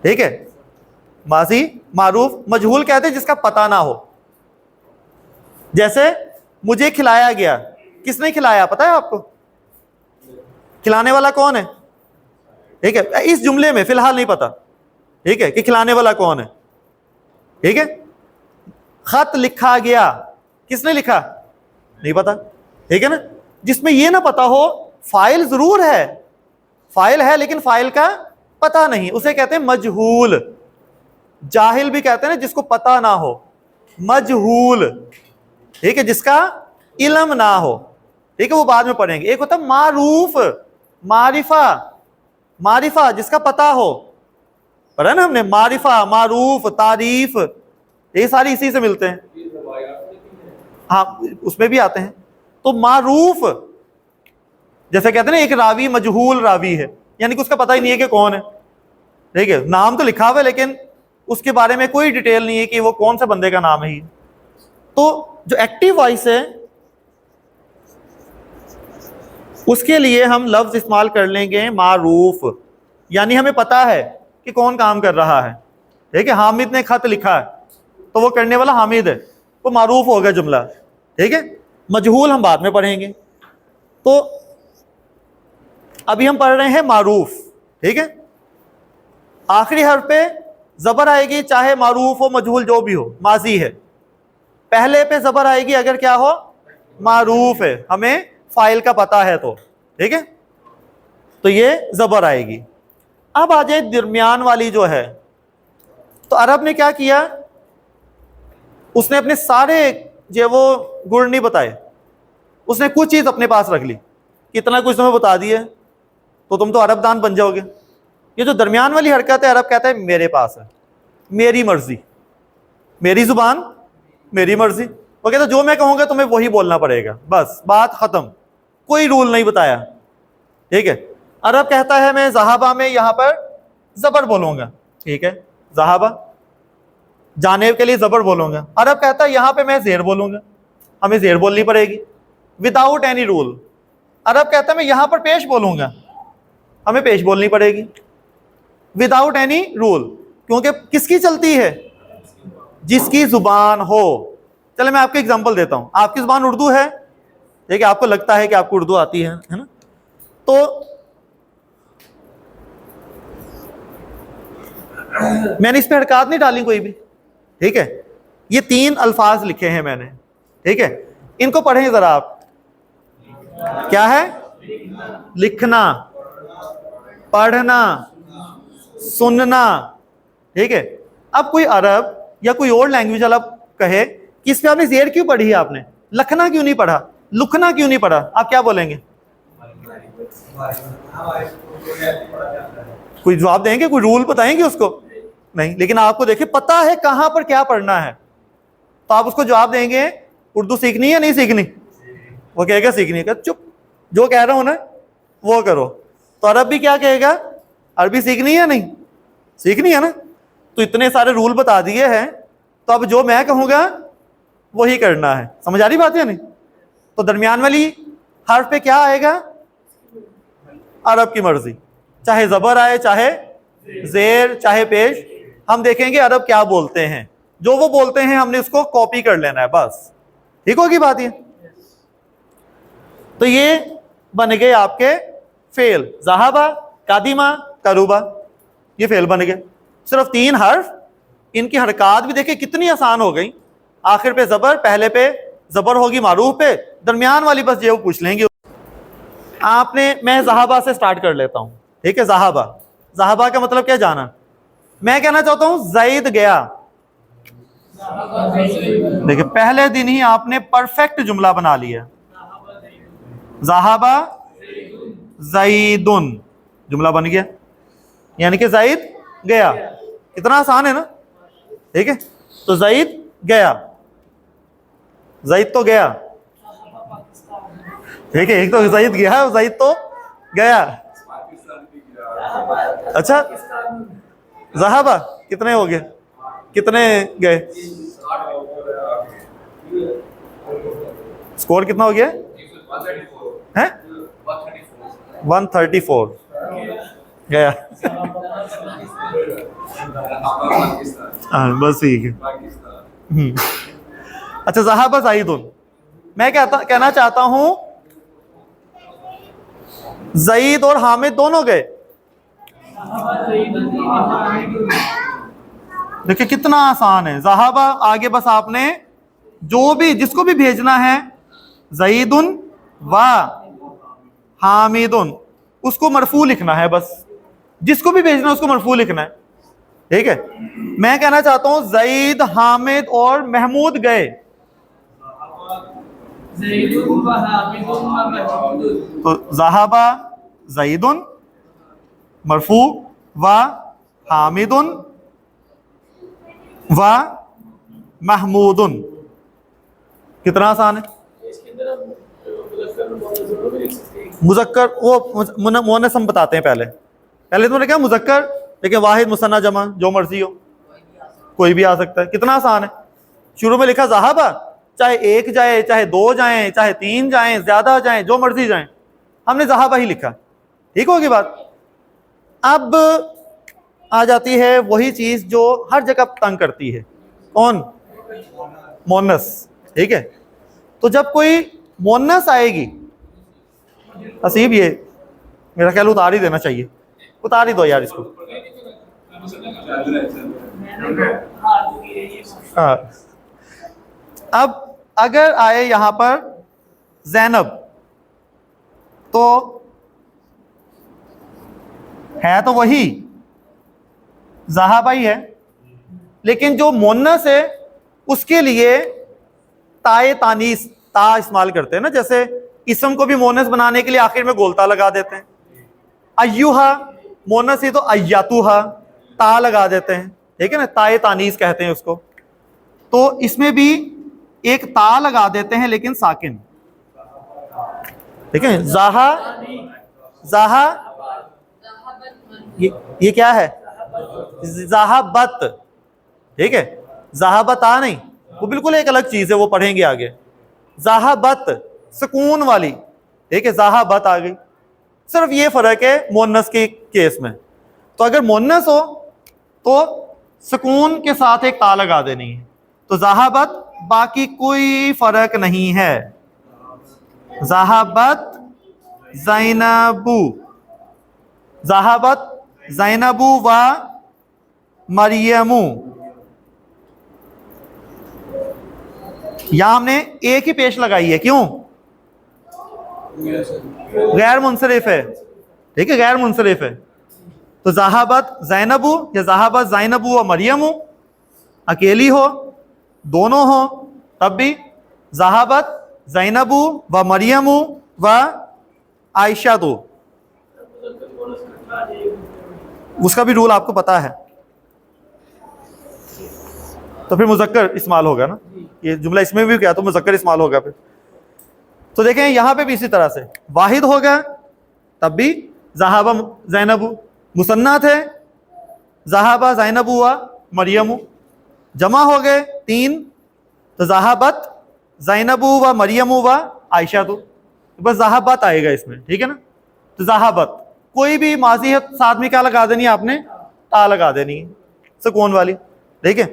A: ठीक है, माजी मारूफ, मजहूल कहते हैं जिसका पता ना हो। जैसे मुझे खिलाया गया, किसने खिलाया पता है आपको, खिलाने वाला कौन है। ठीक है, इस जुमले में फिलहाल नहीं पता। ठीक है, कि खिलाने वाला कौन है। ठीक है, खत लिखा गया, किसने लिखा नहीं पता। ठीक है ना, जिसमें यह ना पता हो, फाइल जरूर है, फाइल है लेकिन फाइल का पता नहीं, उसे कहते हैं मजहूल। जाहिल भी कहते हैं ना जिसको पता ना हो, मजहूल। ठीक है, जिसका इल्म ना हो। ठीक है, वो बाद में पढ़ेंगे। एक होता है मारूफ, मारिफा, मारिफा जिसका पता हो, पढ़ा ना हमने, मारिफा, मारूफ, तारीफ, ये सारी इसी से मिलते हैं। हाँ, उसमें भी आते हैं। तो मारूफ जैसे कहते हैं ना, एक रावी मजहूल रावी है, यानी कि उसका पता ही नहीं है कि कौन है। ठीक है, नाम तो लिखा हुआ है लेकिन उसके बारे में कोई डिटेल नहीं है कि वो कौन सा बंदे का नाम है। तो जो एक्टिव वॉइस है उसके लिए हम लफ्ज इस्तेमाल कर लेंगे मारूफ, यानी हमें पता है कि कौन काम कर रहा है। ठीक है, हामिद ने खत लिखा है तो वो करने वाला हामिद है, वो मारूफ हो गया जुमला। ठीक है, मजहूल हम बाद में पढ़ेंगे। तो अभी हम पढ़ रहे हैं मारूफ। ठीक है, आखिरी हर्फ पे जबर आएगी, चाहे मारूफ हो मजहूल जो भी हो, माजी है। पहले पे जबर आएगी अगर क्या हो, मारूफ है, हमें फाइल का पता है तो। ठीक है, तो ये जबर आएगी। अब आ जाए दरमियान वाली जो है, तो अरब ने क्या किया, उसने अपने सारे जो वो गुण नहीं बताए, उसने कुछ चीज अपने पास रख ली, कितना कुछ तुम्हें बता दिया तो तुम तो अरबदान बन जाओगे। ये जो दरमियान वाली हरकत है, अरब कहता है मेरे पास है, मेरी मर्जी, मेरी जुबान, मेरी मर्जी। वो कहता है जो मैं कहूंगा तुम्हें वही बोलना पड़ेगा, बस बात खत्म, कोई रूल नहीं बताया। ठीक है, अरब कहता है मैं ज़हाबा में यहां पर जबर बोलूंगा, ठीक है, ज़हाबा जाने के लिए जबर बोलूंगा। अरब कहता है यहां पे मैं जेर बोलूंगा, हमें जेर बोलनी पड़ेगी विदाउट एनी रूल। अरब कहता है मैं यहां पर पेश बोलूंगा, हमें पेश बोलनी पड़ेगी विदाउट एनी रूल, क्योंकि किसकी चलती है, जिसकी जुबान हो। चले मैं आपको एग्जांपल देता हूं, आपकी जुबान उर्दू है, ठीक है, आपको लगता है कि आपको उर्दू आती है ना, तो मैंने इस पे हरकत नहीं डाली कोई भी, ठीक है, ये 3 अल्फाज लिखे हैं मैंने, ठीक है, इनको पढ़ें जरा आप। क्या है, लिखना, पढ़ना, सुनना, ठीक है। अब कोई अरब या कोई और लैंग्वेज वाला कहे कि इस पे आपने जेर क्यों पढ़ी है, आपने लखना क्यों नहीं पढ़ा, लुखना क्यों नहीं पढ़ा, आप क्या बोलेंगे? कोई जवाब देंगे, कोई रूल बताएंगे उसको? नहीं, लेकिन आपको देखिए पता है कहां पर क्या पढ़ना है, तो आप उसको जवाब देंगे उर्दू सीखनी है नहीं सीखनी, वो कहेगा सीखनी है, चुप, जो कह रहा हूं ना वो करो। तो अरब भी क्या कहेगा, अरबी सीखनी है नहीं सीखनी है ना, तो इतने सारे रूल बता दिए हैं, तो अब जो मैं कहूंगा वही करना है। समझ आ रही बात है नहीं? तो दरमियान वाली हर्फ पे क्या आएगा, अरब की मर्जी, चाहे जबर आए, चाहे जेर, चाहे पेश। हम देखेंगे अरब क्या बोलते हैं, जो वो बोलते हैं हमने उसको कॉपी कर लेना है बस। ठीक होगी बात ये? तो ये बन गए आपके फेल, ज़हाबा, कादिमा, करूबा, ये फेल बन गए। सिर्फ 3 हर्फ, इनकी हरकत भी देखिए कितनी आसान हो गई। आखिर पे जबर, पहले पे जबर होगी मारूफ पे, दरमियान वाली बस ये वो पूछ लेंगे आपने। मैं ज़हाबा से स्टार्ट कर लेता हूं, ठीक है। ज़हाबा, ज़हाबा का मतलब क्या जाना, मैं कहना चाहता हूं जईद गया। देखिए पहले दिन ही आपने परफेक्ट जुमला बना लिया, ज़हाबा जईदुन, जुमला बन गया, यानी कि जईद गया। कितना आसान है ना, ठीक है। तो जईद गया, जईद तो गया, ठीक है, एक तो जईद गया, जईद तो गया। अच्छा, ज़हाबा कितने हो गए, कितने गए, स्कोर कितना हो गया है? 134 गया। हाँ बस ठीक है। अच्छा, ज़हाबा ज़ईदुन, मैं कहना चाहता हूं जईद और हामिद दोनों गए। देखिए कितना आसान है, ज़हाबा आगे बस आपने जो भी जिसको भी भेजना है, ज़ईदुन व हामिदुन, उसको मरफू लिखना है, बस जिसको भी भेजना है उसको मरफू लिखना है, ठीक है। मैं कहना चाहता हूं जईद, हामिद और महमूद गए, तो ज़हाबा ज़ईदुन मरफू व हामिदुन व महमूदुन। कितना आसान है। मुज़क्कर वो मुअन्नस हम बताते हैं, पहले तुमने क्या मुज़क्कर, लेकिन वाहिद, मुसन्ना, जमा, जो मर्जी हो, कोई भी आ सकता है। कितना आसान है। शुरू में लिखा ज़हाबा, चाहे 1 जाए, चाहे 2 जाए, चाहे 3 जाए, ज्यादा जाए, जो मर्जी जाए, हमने ज़हाबा ही लिखा। ठीक होगी बात। अब आ जाती है वही चीज जो हर जगह तंग करती है, कौन, मोनस, ठीक है। तो जब कोई मोनस आएगी, हसीब ये मेरा ख्याल उतार ही देना चाहिए, उतार ही दो यार इसको। हाँ, अब अगर आए यहां पर ज़ैनब, तो है तो वही ज़हाबा ही है, लेकिन जो मोन्नस है उसके लिए ताए तानीस ता इस्तेमाल करते हैं ना, जैसे इसम को भी मोनस बनाने के लिए आखिर में गोलता लगा देते हैं। अय्युहा मोनस ही तो अय्यातुहा ता लगा देते हैं, ठीक है ना, ताए तानीस कहते हैं उसको। तो इसमें भी एक ता लगा देते हैं लेकिन साकिन, ठीक है। जाहा जाहा ये क्या है, जहाबत, ठीक है। जहाबत आ नहीं, वो बिल्कुल एक अलग चीज है, वो पढ़ेंगे आगे। जहाबत सुकून वाली, ठीक है, जहाबत आ गई। सिर्फ ये फर्क है मोन्नस के केस में। तो अगर मोन्नस हो तो सुकून के साथ एक ता लगा देनी है, तो जहाबत, बाकी कोई फर्क नहीं है। जहाबत ज़ैनबू, जहाबत ज़ैनबू व मरियमू, यहां हमने एक ही पेश लगाई है, क्यों? गैर मुंसरिफ है, ठीक है, गैर मुंसरिफ है। तो जहाबत ज़ैनबू या जहाबत ज़ैनबू व मरियमू, अकेली हो, दोनों हो, तब भी जहाबत ज़ैनबू व मरियमू व आयशा दो, उसका भी रूल आपको पता है। तो फिर मुज़क्कर इस्तेमाल होगा ना, ये जुमला इसमें भी क्या, तो मुज़क्कर इस्तेमाल होगा फिर। तो देखें यहां पे भी इसी तरह से वाहिद होगा तब भी ज़हाबा ज़ैनबू, मुसन्ना थे ज़हाबा ज़ैनबू व मरियमू, जमा हो गए 3 तो ज़हाबत ज़ैनबू व मरियमू व आयशा, तो बस ज़हाबत आएगा इसमें, ठीक है ना। तो ज़हाबत कोई भी माजी है साथ में क्या लगा देनी है आपने, ता लगा देनी है सुकून वाली, ठीक है।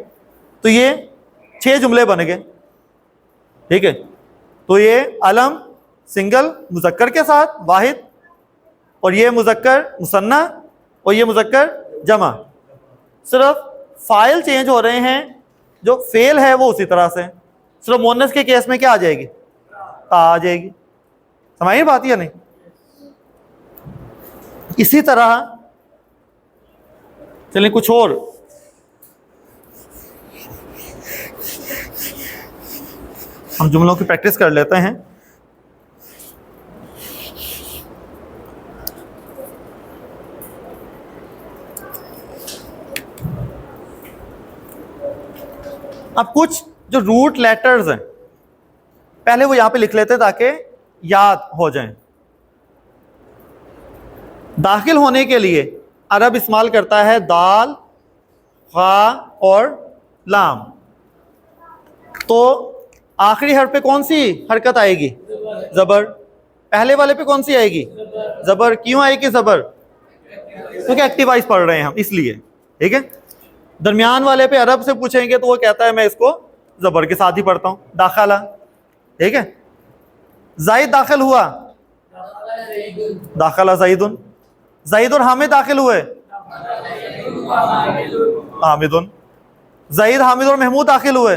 A: तो ये 6 जुमले बन गए, ठीक है। तो ये अलम सिंगल मुज़क्कर के साथ वाहिद, और ये मुज़क्कर मुसन्ना, और ये मुज़क्कर जमा, सिर्फ फाइल चेंज हो रहे हैं, जो फेल है वो उसी तरह से। सिर्फ मोनस के केस में क्या आ जाएगी, ता आ जाएगी। समझिए बात या नहीं। इसी तरह चलिए कुछ और, हम जुमलों की प्रैक्टिस कर लेते हैं। अब कुछ जो रूट लेटर्स हैं पहले वो यहां पे लिख लेते ताकि याद हो जाएं। दाखिल होने के लिए अरब इस्तेमाल करता है दाल, खा और लाम। तो आखिरी हर्फ पे कौन सी हरकत आएगी, जबर। पहले वाले पे कौन सी आएगी, जबर। क्यों आएगी जबर, क्योंकि एक्टिवाइज पढ़ रहे हैं हम इसलिए, ठीक है। दरमियान वाले पे अरब से पूछेंगे तो वो कहता है मैं इसको जबर के साथ ही पढ़ता हूं, दाखला, ठीक है। जायद दाखिल हुआ, दाखला जायदुन। जायद और हामिद दाखिल हुए, हामिदुन। जायद, हामिद और महमूद दाखिल हुए,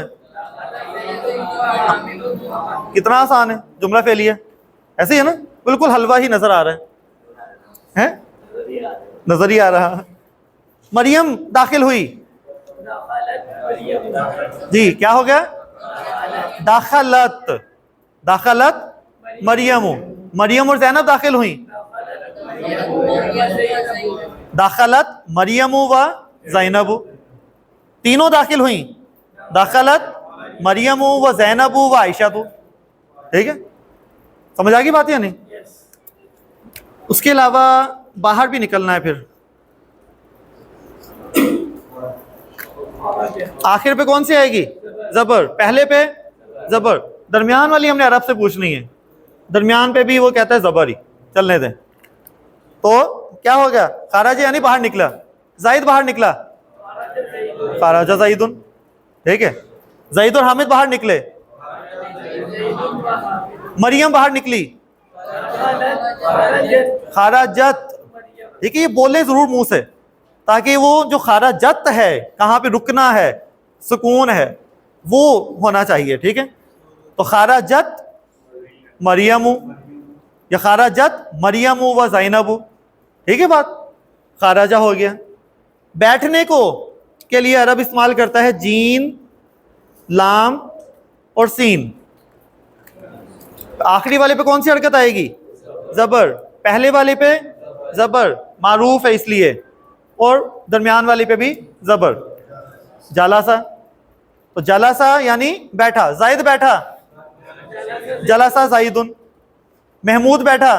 A: कितना आसान है, जुमला फेलिया। ऐसे ही है ना, बिल्कुल हलवा ही नजर आ रहा है? नजर ही आ रहा। मरियम दाखिल हुई जी, क्या हो गया, दाखलत, दाखलत मरियम। मरियम और जैनब दाखिल हुई, दाखलत मरियम व जैनब। तीनों दाखिल हुई, दाखलत मरियम व जैनब व आयशा, तो ठीक है। समझ आ गई बात या नहीं। उसके अलावा बाहर भी निकलना है, फिर आखिर पे कौन सी आएगी, जबर। पहले पे जबर, दरमियान वाली हमने अरब से पूछनी है, दरमियान पे भी वो कहता है जबर ही, चलने दें। तो क्या हो गया, खाराज यानी बाहर निकला, जायद बाहर निकला, खाराजा जायदुन, ठीक है। जायद और हामिद बाहर निकले, मरियम बाहर निकली, खाराजत, ठीक है। ये बोले जरूर मुंह से ताकि वो जो खाराजत है, कहाँ पे रुकना है, सुकून है, वो होना चाहिए, ठीक है। तो खाराजत मरियमु या खाराजत मरियमु व जैनबु, ठीक है बात। खाराजा हो गया। बैठने को के लिए अरब इस्तेमाल करता है जीन, लाम और सीन। आखिरी वाले पे कौन सी हरकत आएगी? जबर। पहले वाले पे जबर, मारूफ है इसलिए, और दरमियान वाले पे भी जबर। जालासा, तो जालासा यानी बैठा, जायद बैठा, जलासा जायदुन। महमूद बैठा,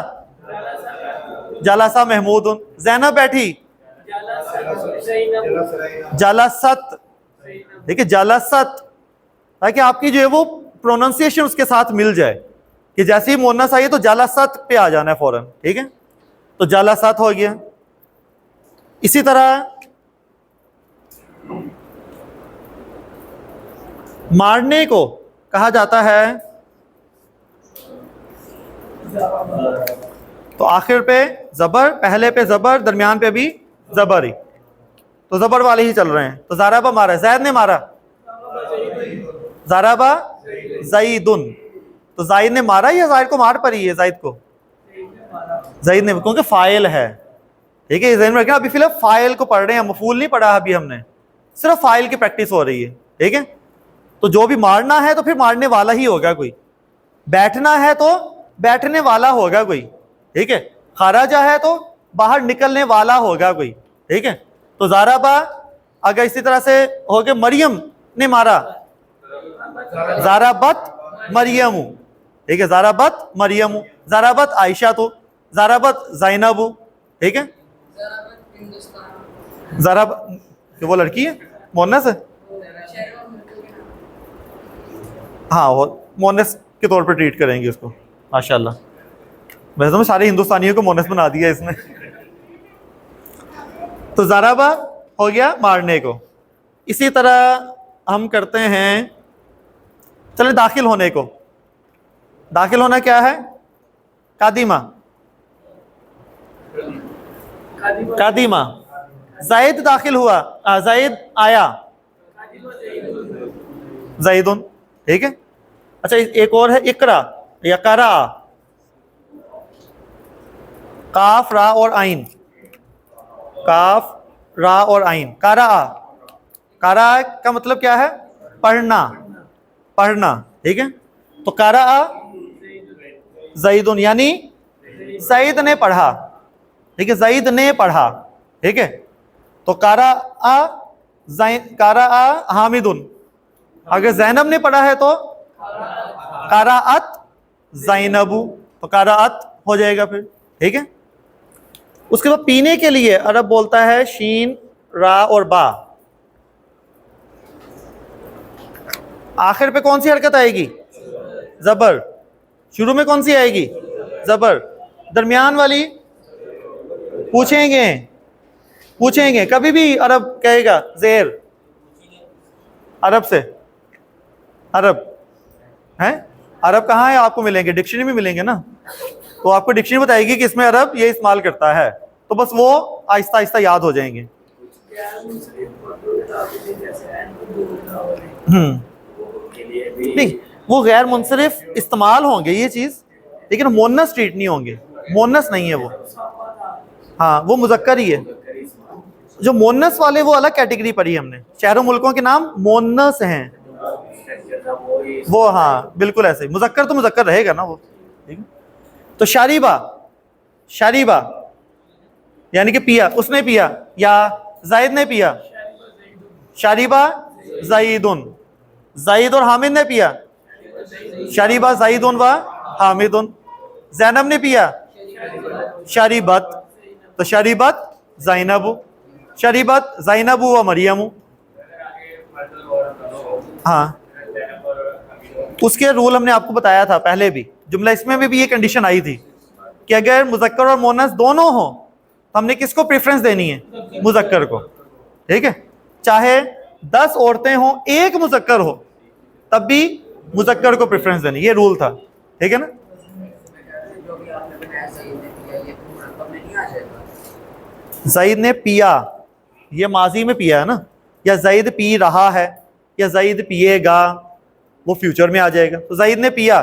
A: जलासा महमूदुन। जैनब बैठी, जलासत। देखिए जलासत, ताकि आपकी जो है वो प्रोनाउंसिएशन उसके साथ मिल जाए कि जैसे ही मोनस आई तो जलासत पे आ जाना है फौरन, ठीक है। तो जलासत हो गया। इसी तरह मारने को कहा जाता है, तो आखिर पे जबर, पहले पे जबर, दरमियान पे भी जबर ही, तो जबर वाले ही चल रहे हैं। तो ज़राबा मारा, जैद ने मारा, ज़राबा ज़ईदुन। तो जायद ने मारा या जायद को मार पड़ी है? जायद को, जायद ने, क्योंकि फाइल है, ठीक है। ज़हन में रखना, अभी फिलहाल फाइल को पढ़ रहे हैं, मफूल नहीं पढ़ा अभी हमने, सिर्फ फाइल की प्रैक्टिस हो रही है, ठीक है। तो जो भी मारना है तो फिर मारने वाला ही होगा कोई, बैठना है तो बैठने वाला होगा कोई, ठीक है। खराजा है तो बाहर निकलने वाला होगा कोई, ठीक है। तो ज़ाराबा अगर इसी तरह से हो गया, मरियम ने मारा, ज़ाराबत मरियमु, ठीक है। ज़ाराबत मरियमु, ज़ाराबत आयशा, तो ज़ाराबत ज़ैनबु, ठीक है। ज़राब, वो लड़की है, मोनस है, हाँ वो मोनस के तौर पर ट्रीट करेंगे उसको, माशाल्लाह। वैसे तो सारे हिंदुस्तानियों को मोनस बना दिया इसने। तो ज़राबा हो गया मारने को। इसी तरह हम करते हैं, चले दाखिल होने को। दाखिल होना क्या है? कादिमा, कादिमा। जायद दाखिल हुआ, जायद आया, जायदुन, ठीक है। अच्छा एक और है, इकरा या करा, काफ रा और आइन, काफ रा और आइन, कारा। कारा का मतलब क्या है? पढ़ना, पढ़ना, ठीक है। तो कारा ज़ईदुन यानी ज़ईद ने पढ़ा, ठीक है, ज़ईद ने पढ़ा, ठीक है। तो कारा हामिदुन, अगर ज़ैनब ने पढ़ा है तो काराअत ज़ैनबु, तो काराअत हो जाएगा फिर, ठीक है। उसके बाद पीने के लिए अरब बोलता है शीन, रा और बा। आखिर पे कौन सी हरकत आएगी? जबर। शुरू में कौन सी आएगी? जबर। दरमियान वाली पूछेंगे, पूछेंगे कभी भी अरब कहेगा जेर, अरब से, अरब है, अरब कहाँ है आपको मिलेंगे? डिक्शनरी में मिलेंगे ना, तो आपको डिक्शनरी बताएगी कि इसमें अरब ये इस्तेमाल करता है, तो बस वो आहिस्ता आहिस्ता याद हो जाएंगे। नहीं, वो गैर मुनसरिफ इस्तेमाल होंगे ये चीज़, लेकिन मोनस ट्रीट नहीं होंगे, मोनस नहीं है वो, हाँ वो मुजक्कर ही है। जो मोनस वाले वो अलग कैटेगरी पढ़ी हमने, शहरों मुल्कों के नाम मोनस हैं वो, हाँ बिल्कुल ऐसे, मुजक्कर तो मुजक्कर रहेगा ना वो, ठीक है। तो शारीबा, शारीबा यानी कि पिया, उसने पिया या जायद ने पिया, शारीबा जायदुन, जायद और हामिद ने पिया, शारीबा जायदुन व हामिदुन। ज़ैनब ने पिया, शारीबत, तो शारीबत ज़ैनबु, शारीबत ज़ैनबु व मरियमु, हाँ। उसके रूल हमने आपको बताया था पहले भी, जुमला इसमें भी ये कंडीशन आई थी कि अगर मुजक्कर और मोनस दोनों हो तो हमने किसको प्रेफरेंस देनी है? मुजक्कर को, ठीक है। चाहे 10 औरतें हों, एक मुजक्कर हो, तब भी मुजक्कर को प्रेफरेंस देनी, ये रूल था, ठीक है ना। ज़ईद ने पिया, ये माजी में पिया है ना, या ज़ईद पी रहा है या ज़ईद पिएगा, वो फ्यूचर में आ जाएगा। तो ज़ईद ने पिया,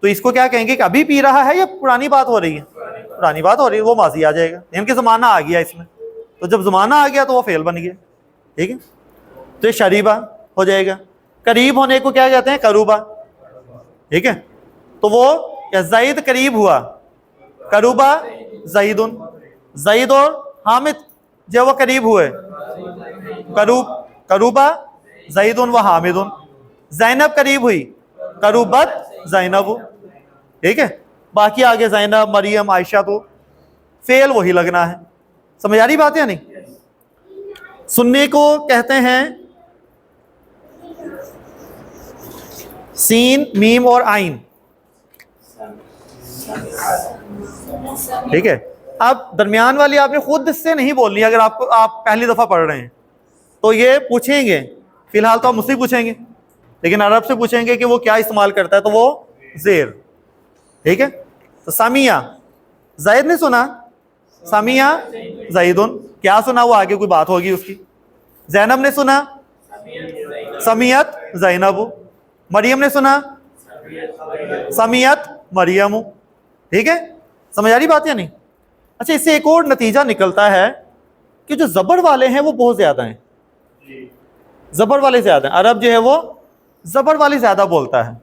A: तो इसको क्या कहेंगे कि अभी पी रहा है या पुरानी बात हो रही है? पुरानी बात हो रही है, वो माजी आ जाएगा, इनके ज़माना आ गया इसमें, तो जब ज़माना आ गया तो वो फेल बन गया, ठीक है, तो ये शरीबा हो जाएगा। करीब होने को क्या कहते हैं? करूबा। ठीक है, तो वो क्या जईद करीब हुआ, करूबा जईदुन। जईद और हामिद जो वो करीब हुए, करूबा जईदुन व हामिदुन। जैनब करीब हुई, करूबत जैनब। ठीक है, बाकी आगे जैनब, मरियम, आयशा, तो फेल वही लगना है। समझ आ रही बात या नहीं? सुन्नी को कहते हैं सीन, मीम और आइन। ठीक है, अब दरमियान वाली आपने खुद से नहीं बोलनी। अगर आपको आप पहली दफा पढ़ रहे हैं तो ये पूछेंगे, फिलहाल तो आप मुझसे पूछेंगे, लेकिन अरब से पूछेंगे कि वो क्या इस्तेमाल करता है, तो वो जेर। ठीक है, तो सामिया, जायद ने सुना, सामिया जईदुन, क्या सुना? वो आगे कोई बात होगी उसकी। जैनब ने सुना, समियत जैनबु। मरियम ने सुना, समियत मरियमु। ठीक है, समझ आ रही बात या नहीं? अच्छा, इससे एक और नतीजा निकलता है कि जो जबर वाले हैं वो बहुत ज्यादा हैं, जबर वाले ज्यादा हैं। अरब जो है वो जबर वाले ज्यादा बोलता है,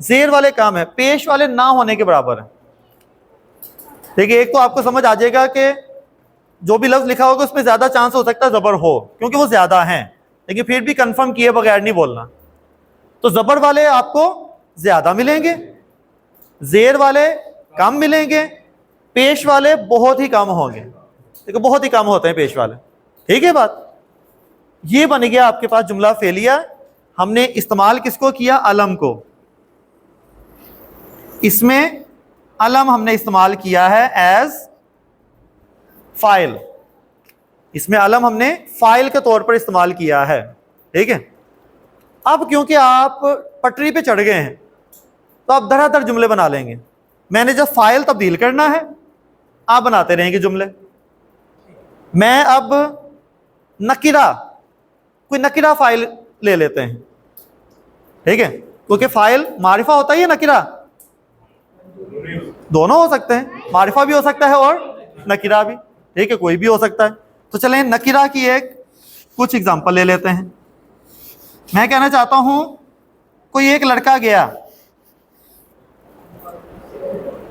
A: जेर वाले कम है, पेश वाले ना होने के बराबर है। देखिए, एक तो आपको समझ आ जाएगा कि जो भी लफ्ज लिखा होगा उसमें ज्यादा चांस हो सकता है जबर हो, क्योंकि वो ज्यादा हैं, लेकिन फिर भी कंफर्म किए बगैर नहीं बोलना। तो जबर वाले आपको ज्यादा मिलेंगे, जेर वाले कम मिलेंगे, पेश वाले बहुत ही कम होंगे। देखो, बहुत ही कम होते हैं पेश वाले। ठीक है बात? ये बन गया आपके पास जुमला फेलिया। हमने इस्तेमाल किसको किया? अलम को। इसमें अलम हमने इस्तेमाल किया है एज फाइल। इसमें अलम हमने फाइल के तौर पर इस्तेमाल किया है। ठीक है, अब क्योंकि आप पटरी पे चढ़ गए हैं तो आप धड़ाधड़ जुमले बना लेंगे। मैंने जब फाइल तब्दील करना है, आप बनाते रहेंगे जुमले। मैं अब नकीरा, कोई नकीरा फाइल ले लेते हैं। ठीक है, क्योंकि फाइल मारिफा होता ही है, नकीरा दोनों हो सकते हैं, मारिफा भी हो सकता है और नकीरा भी। ठीक है, कोई भी हो सकता है। तो चलें नकीरा की कुछ एग्जांपल ले लेते हैं। मैं कहना चाहता हूं कोई एक लड़का गया,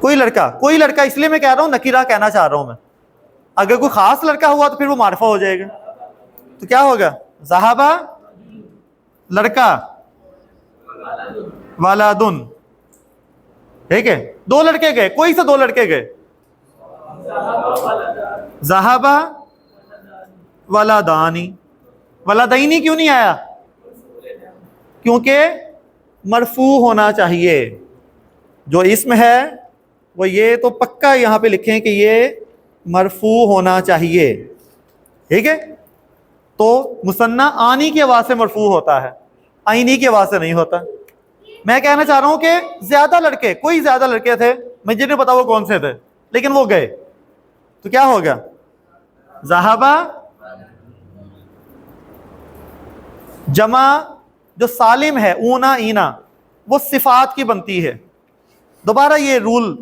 A: कोई लड़का इसलिए मैं कह रहा हूं, नकीरा कहना चाह रहा हूं मैं। अगर कोई खास लड़का हुआ तो फिर वो मारिफा हो जाएगा। तो क्या होगा? ज़हाबा लड़का, वालादुन। ठीक है, दो लड़के गए, कोई से दो लड़के गए, ज़हाबा वलादानी। वलादाइनी क्यों नहीं आया? क्योंकि मरफू होना चाहिए। जो इस्म है वो ये तो पक्का यहां पे लिखें कि ये मरफू होना चाहिए। ठीक है, तो मुसन्ना आनी की आवाज से मरफू होता है, आईनी की आवाज से नहीं होता। मैं कहना चाह रहा हूं कि ज्यादा लड़के, कोई ज्यादा लड़के थे, मुझे नहीं पता वो कौन से थे, लेकिन वो गए, तो क्या होगा? ज़हाबा जमा जो सालिम है, ऊना ईना, वो सिफात की बनती है। दोबारा ये रूल,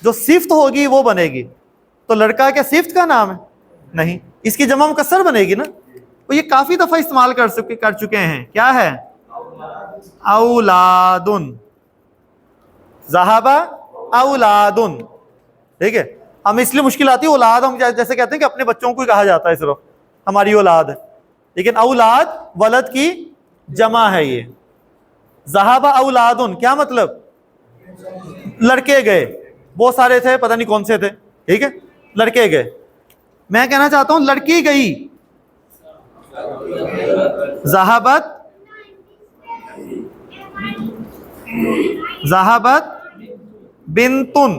A: जो सिफ्त होगी वो बनेगी। तो लड़का क्या सिफ्त का नाम है? नहीं, इसकी जमा मुकस्सर बनेगी ना। तो ये काफी दफा इस्तेमाल कर चुके हैं। क्या है? औलादुन, ज़हाबा औलादुन। ठीक है, हम इसलिए मुश्किल आती है, औलाद हम जैसे कहते हैं कि अपने बच्चों को ही कहा जाता है सिर्फ, हमारी औलाद है, लेकिन औलाद वलद की जमा है। ये ज़हाबा औलादुन क्या मतलब? लड़के गए, बहुत सारे थे, पता नहीं कौन से थे। ठीक है, लड़के गए। मैं कहना चाहता हूं लड़की गई, ज़हाबत, ज़हाबत बिन्तुन,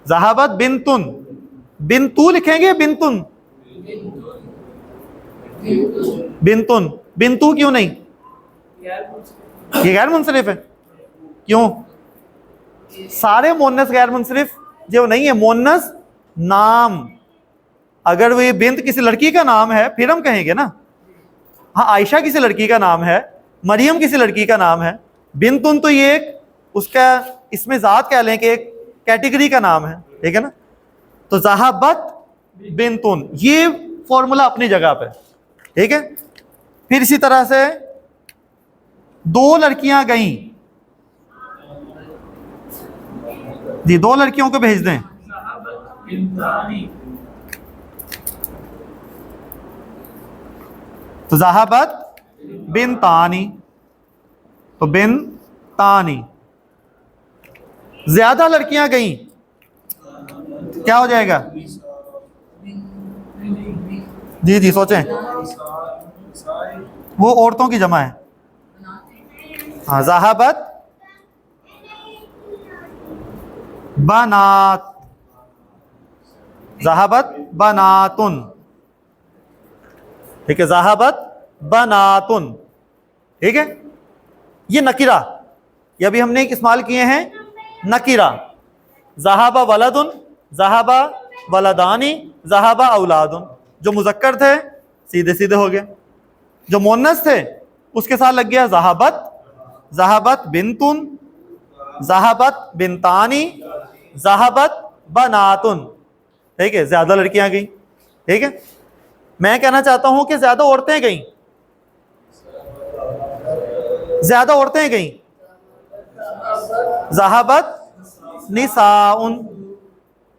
A: ज़हाबत बिन्तुन। बिन्तु लिखेंगे, बिन्तुन, बिन्तुन। बिन्तु क्यों नहीं? ये गैर मुंसरिफ है। क्यों? सारे मोन्नस गैर मुंसरिफ जो नहीं है, मोन्नस नाम। अगर वो ये बिंत किसी लड़की का नाम है फिर हम कहेंगे ना। हाँ, आयशा किसी लड़की का नाम है, मरियम किसी लड़की का नाम है। बिन्तुन तो ये एक उसका इसमें जात कह लें कि एक कैटेगरी का नाम है। ठीक है ना? तो ज़हाबत बिन्तुन, ये फॉर्मूला अपनी जगह पे। ठीक है। फिर इसी तरह से 2 लड़कियां गईं जी, 2 लड़कियों को भेज दें। तो ज़हाबत बिन तानी, तो बिन तानी। ज्यादा लड़कियां गईं, क्या हो जाएगा? जी जी सोचें, वो औरतों की जमा है। हाँ, ज़हाबत बनात, ज़हाबत बनातुन, ठीक है, ज़हाबत बनातुन, ठीक है। ये नकीरा, ये अभी हमने इस्तेमाल किए हैं नकीरा। ज़हाबा वलदुन, ज़हाबा वलदानी, ज़हाबा औलादुन। जो मुज़क्कर थे सीधे सीधे हो गए, जो मुन्नस थे उसके साथ लग गया ज़हाबत, ज़हाबत बिनतुन, ज़हाबत बिनतानी, ज़हाबत बनातुन, ठीक है। ज्यादा लड़कियां गई, ठीक है। मैं कहना चाहता हूं कि ज्यादा औरतें गईं, ज्यादा औरतें गईं। ज़हाबत निसाउन,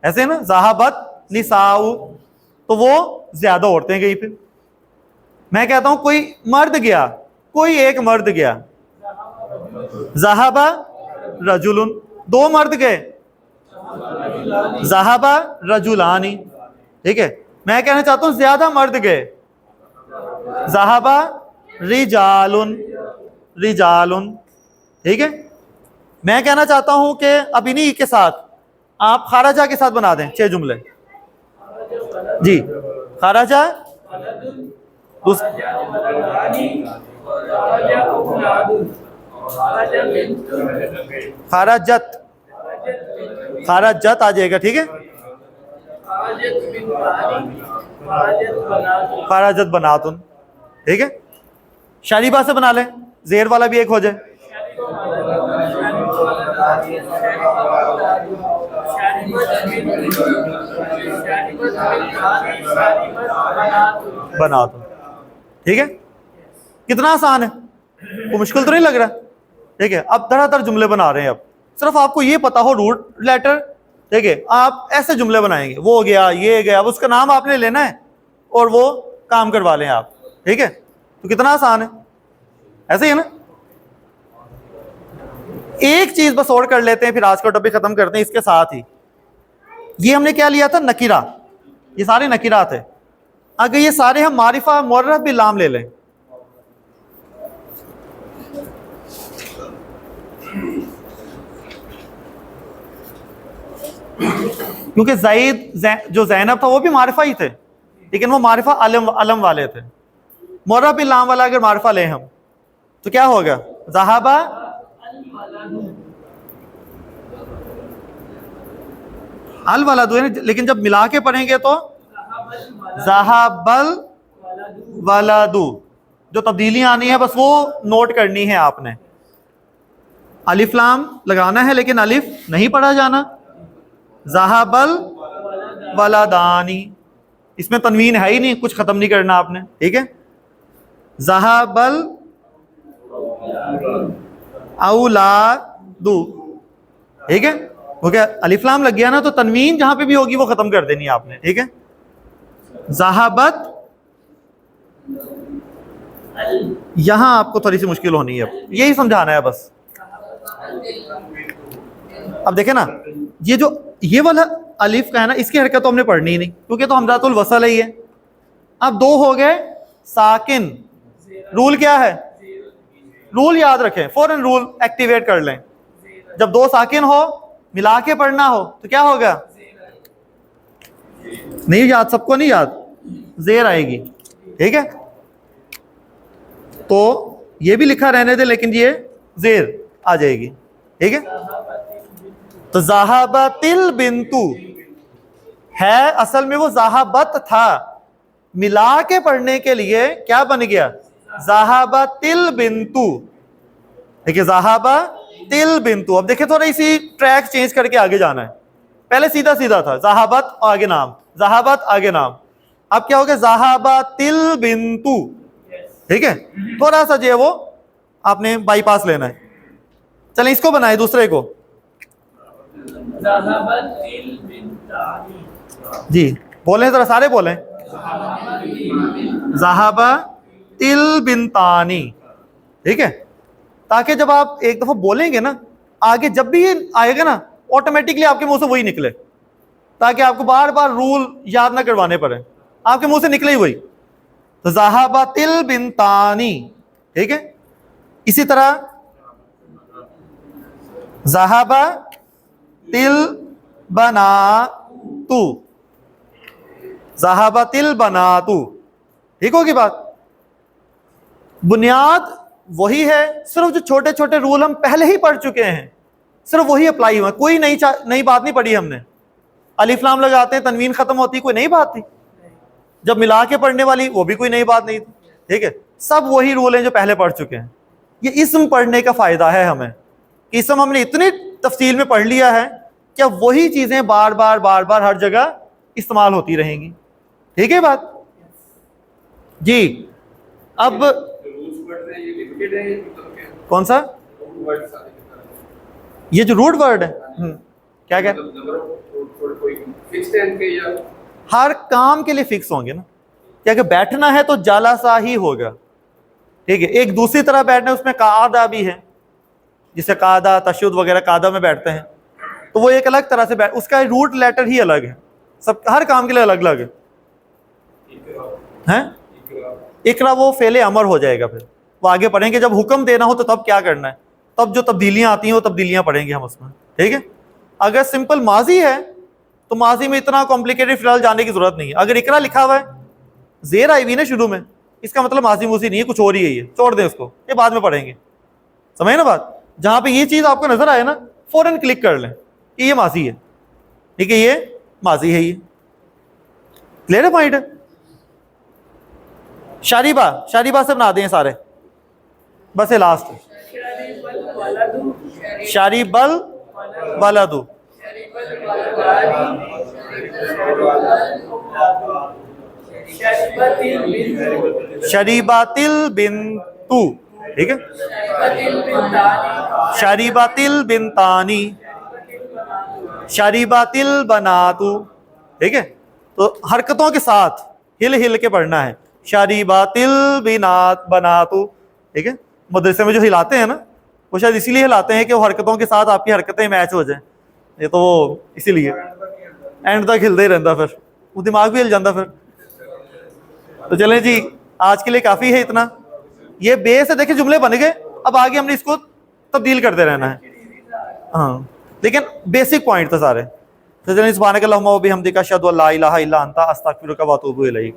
A: ऐसे ना, ज़हाबत निसाउ, तो वो ज्यादा औरतें गई। फिर मैं कहता हूं कोई मर्द गया, कोई एक मर्द गया, ज़हाबा रजुलुन। 2 मर्द गए, ज़हाबा रजुलानी, ठीक है। मैं कहना चाहता हूं ज्यादा मर्द गए, ज़हाबा रिजालुन, रिजालुन, ठीक है। मैं कहना चाहता हूं कि अब इन्हीं के साथ आप खाराजा के साथ बना दें 6 जुमले जी। खाराजा, खाराजत, खाराजत आ जाएगा, ठीक है। खाराजत बनातुन, ठीक है। शारीबा से बना लें, जेर वाला भी एक हो जाए। बनातुन, ठीक है। कितना आसान है, कोई मुश्किल तो नहीं लग रहा, ठीक है। अब धड़ाधड़ जुमले बना रहे हैं। अब सिर्फ आपको ये पता हो रूट लेटर, ठीक है, आप ऐसे जुमले बनाएंगे। वो गया, ये गया, अब उसका नाम आपने लेना है और वो काम करवा लें आप, ठीक है। तो कितना आसान है, ऐसे ही है ना। एक चीज बस और कर लेते हैं, फिर आज का टॉपिक खत्म करते हैं। इसके साथ ही ये हमने क्या लिया था, नकीरा, ये सारे नकीरात है। अगर ये सारे हम मारिफा मुअर्रफ भी लाम ले लें, क्योंकि ज़ैद जो ज़ैनब था वो भी मारिफा ही थे, लेकिन वो मारिफा अलम वाले थे। मुअर्रफ भी लाम वाला अगर मारिफा लें हम तो क्या होगा, ज़हाबा अल वलदु, लेकिन जब मिला के पढ़ेंगे तो ज़हाबल वलदु। जो तब्दीलियां आनी है बस वो नोट करनी है आपने। अलिफ लाम लगाना है लेकिन अलिफ नहीं पढ़ा जाना। ज़हाबल वलदानी, इसमें तनवीन है ही नहीं, कुछ खत्म नहीं करना आपने, ठीक है। ज़हाबल औलादु, ठीक है। ओके, अलिफ लाम लग गया ना, तो तनवीन जहां पे भी होगी वो खत्म कर देनी है आपने, ठीक है। ज़हाबत, यहां आपको थोड़ी सी मुश्किल होनी है, यही समझाना है बस। अब देखें ना, ये जो ये वाला अलिफ का है ना, इसकी हरकत तो हमने पढ़नी ही नहीं, क्योंकि तो हमज़ातुल वसल ही है। अब 2 हो गए साकिन। रूल क्या है, रूल याद रखें, फौरन रूल एक्टिवेट कर लें। जब 2 साकिन हो, मिला के पढ़ना हो तो क्या होगा, नहीं याद, सबको नहीं याद, जेर आएगी, ठीक है। तो ये भी लिखा रहने दे, लेकिन ये जेर आ जाएगी, ठीक है। तो ज़हाबतिल बिन्तु है, असल में वो ज़हाबत था, मिला के पढ़ने के लिए क्या बन गया, ज़हाबतिल बिन्तु, ठीक है। ज़हाबतिल बिन्तु। अब देखिए थोड़ा इसी ट्रैक चेंज करके आगे जाना है। पहले सीधा सीधा था, ज़हाबत आगे नाम, ज़हाबत आगे नाम, अब क्या हो गया, ज़हाबा तिल बिन्तु, ठीक है। थोड़ा सा जो है वो आपने बाईपास लेना है। चलें इसको बनाए दूसरे को। जी बोलें जरा, सारे बोलें। ज़हाबा तिल बिन्तानी, ठीक है। ताकि जब आप एक दफा बोलेंगे ना, आगे जब भी ये आएगा ना, ऑटोमेटिकली आपके मुंह से वही निकले, ताकि आपको बार बार रूल याद ना करवाने पड़े, आपके मुंह से निकले ही वही। तो ज़हाबा तिल बिन्तानी, ठीक है। इसी तरह ज़हाबा तिल बना तू, ज़हाबा तिल बना तू, ठीक होगी बात। बुनियाद वही है, सिर्फ जो छोटे छोटे रूल हम पहले ही पढ़ चुके हैं, सिर्फ वही अप्लाई हुआ, कोई नई बात नहीं पढ़ी हमने। अलिफ लाम लगाते हैं, तनवीन खत्म होती, कोई नई बात थी। जब मिला के पढ़ने वाली, वो भी कोई नई बात नहीं थी, ठीक है। सब वही रूल हैं जो पहले पढ़ चुके हैं। ये इस्म पढ़ने का फायदा है हमें, कि इस्म हमने इतनी तफसील में पढ़ लिया है कि अब वही चीजें बार बार बार बार हर जगह इस्तेमाल होती रहेंगी, ठीक है बात जी। अब कौन सा, ये जो रूट वर्ड है, क्या क्या हर काम के लिए फिक्स होंगे ना। क्या कि बैठना है तो जालासा ही होगा, ठीक है। एक दूसरी तरह बैठना है, उसमें कादा भी है, जिसे कादा तशुद वगैरह कादा में बैठते हैं, तो वो एक अलग तरह से बैठ, उसका रूट लेटर ही अलग है, सब हर काम के लिए अलग अलग है। इकरा वो फेले अमर हो जाएगा, फिर वो आगे पढ़ेंगे जब हुक्म देना हो तो तब क्या करना है, तब जो तब्दीलियां आती हैं वो तब्दीलियां पढ़ेंगे हम उसमें, ठीक है। अगर सिंपल माजी है तो माजी में इतना कॉम्प्लिकेटेड फिलहाल जाने की जरूरत नहीं है। अगर इकरा लिखा हुआ है, जेर आई हुई ना शुरू में, इसका मतलब माजी मूसी नहीं है, कुछ और ही है, ये छोड़ दें उसको, ये बाद में पढ़ेंगे, समझे ना बात। जहां पे ये चीज आपको नजर आए ना, फौरन क्लिक कर लें कि ये माजी है, ठीक है, ये माजी है, ये क्लियर है पॉइंट। शारीबा, शारीबा से बना दें सारे, बस ये लास्ट। शारीबल वलदु, शरीबातिल बिन्तु, ठीक है। शरीबातिल बिन्तानी, शरीबातिल बनातु, ठीक है। तो हरकतों के साथ हिल हिल के पढ़ना है, शरीबातिल बिनात बनातु, ठीक है। मदरसे में जो हिलाते हैं ना, वो शायद इसीलिए हिलाते हैं कि वो हरकतों के साथ आपकी हरकतें मैच हो जाए, ये तो वो इसीलिए एंड तक हिलते ही रहता, फिर वो दिमाग भी हिल जाता फिर। तो चलें जी, आज के लिए काफ़ी है इतना। ये बेस है, देखिए जुमले बन गए, अब आगे हमने इसको तब्दील करते रहना है, हाँ, लेकिन बेसिक पॉइंट था सारे। तो चलें, सुब्हानक अल्लाहुम्मा व बिहम्दिका अशहदु अल्ला इलाहा इल्ला अंता अस्तगफिरुका व अतूबु इलैक।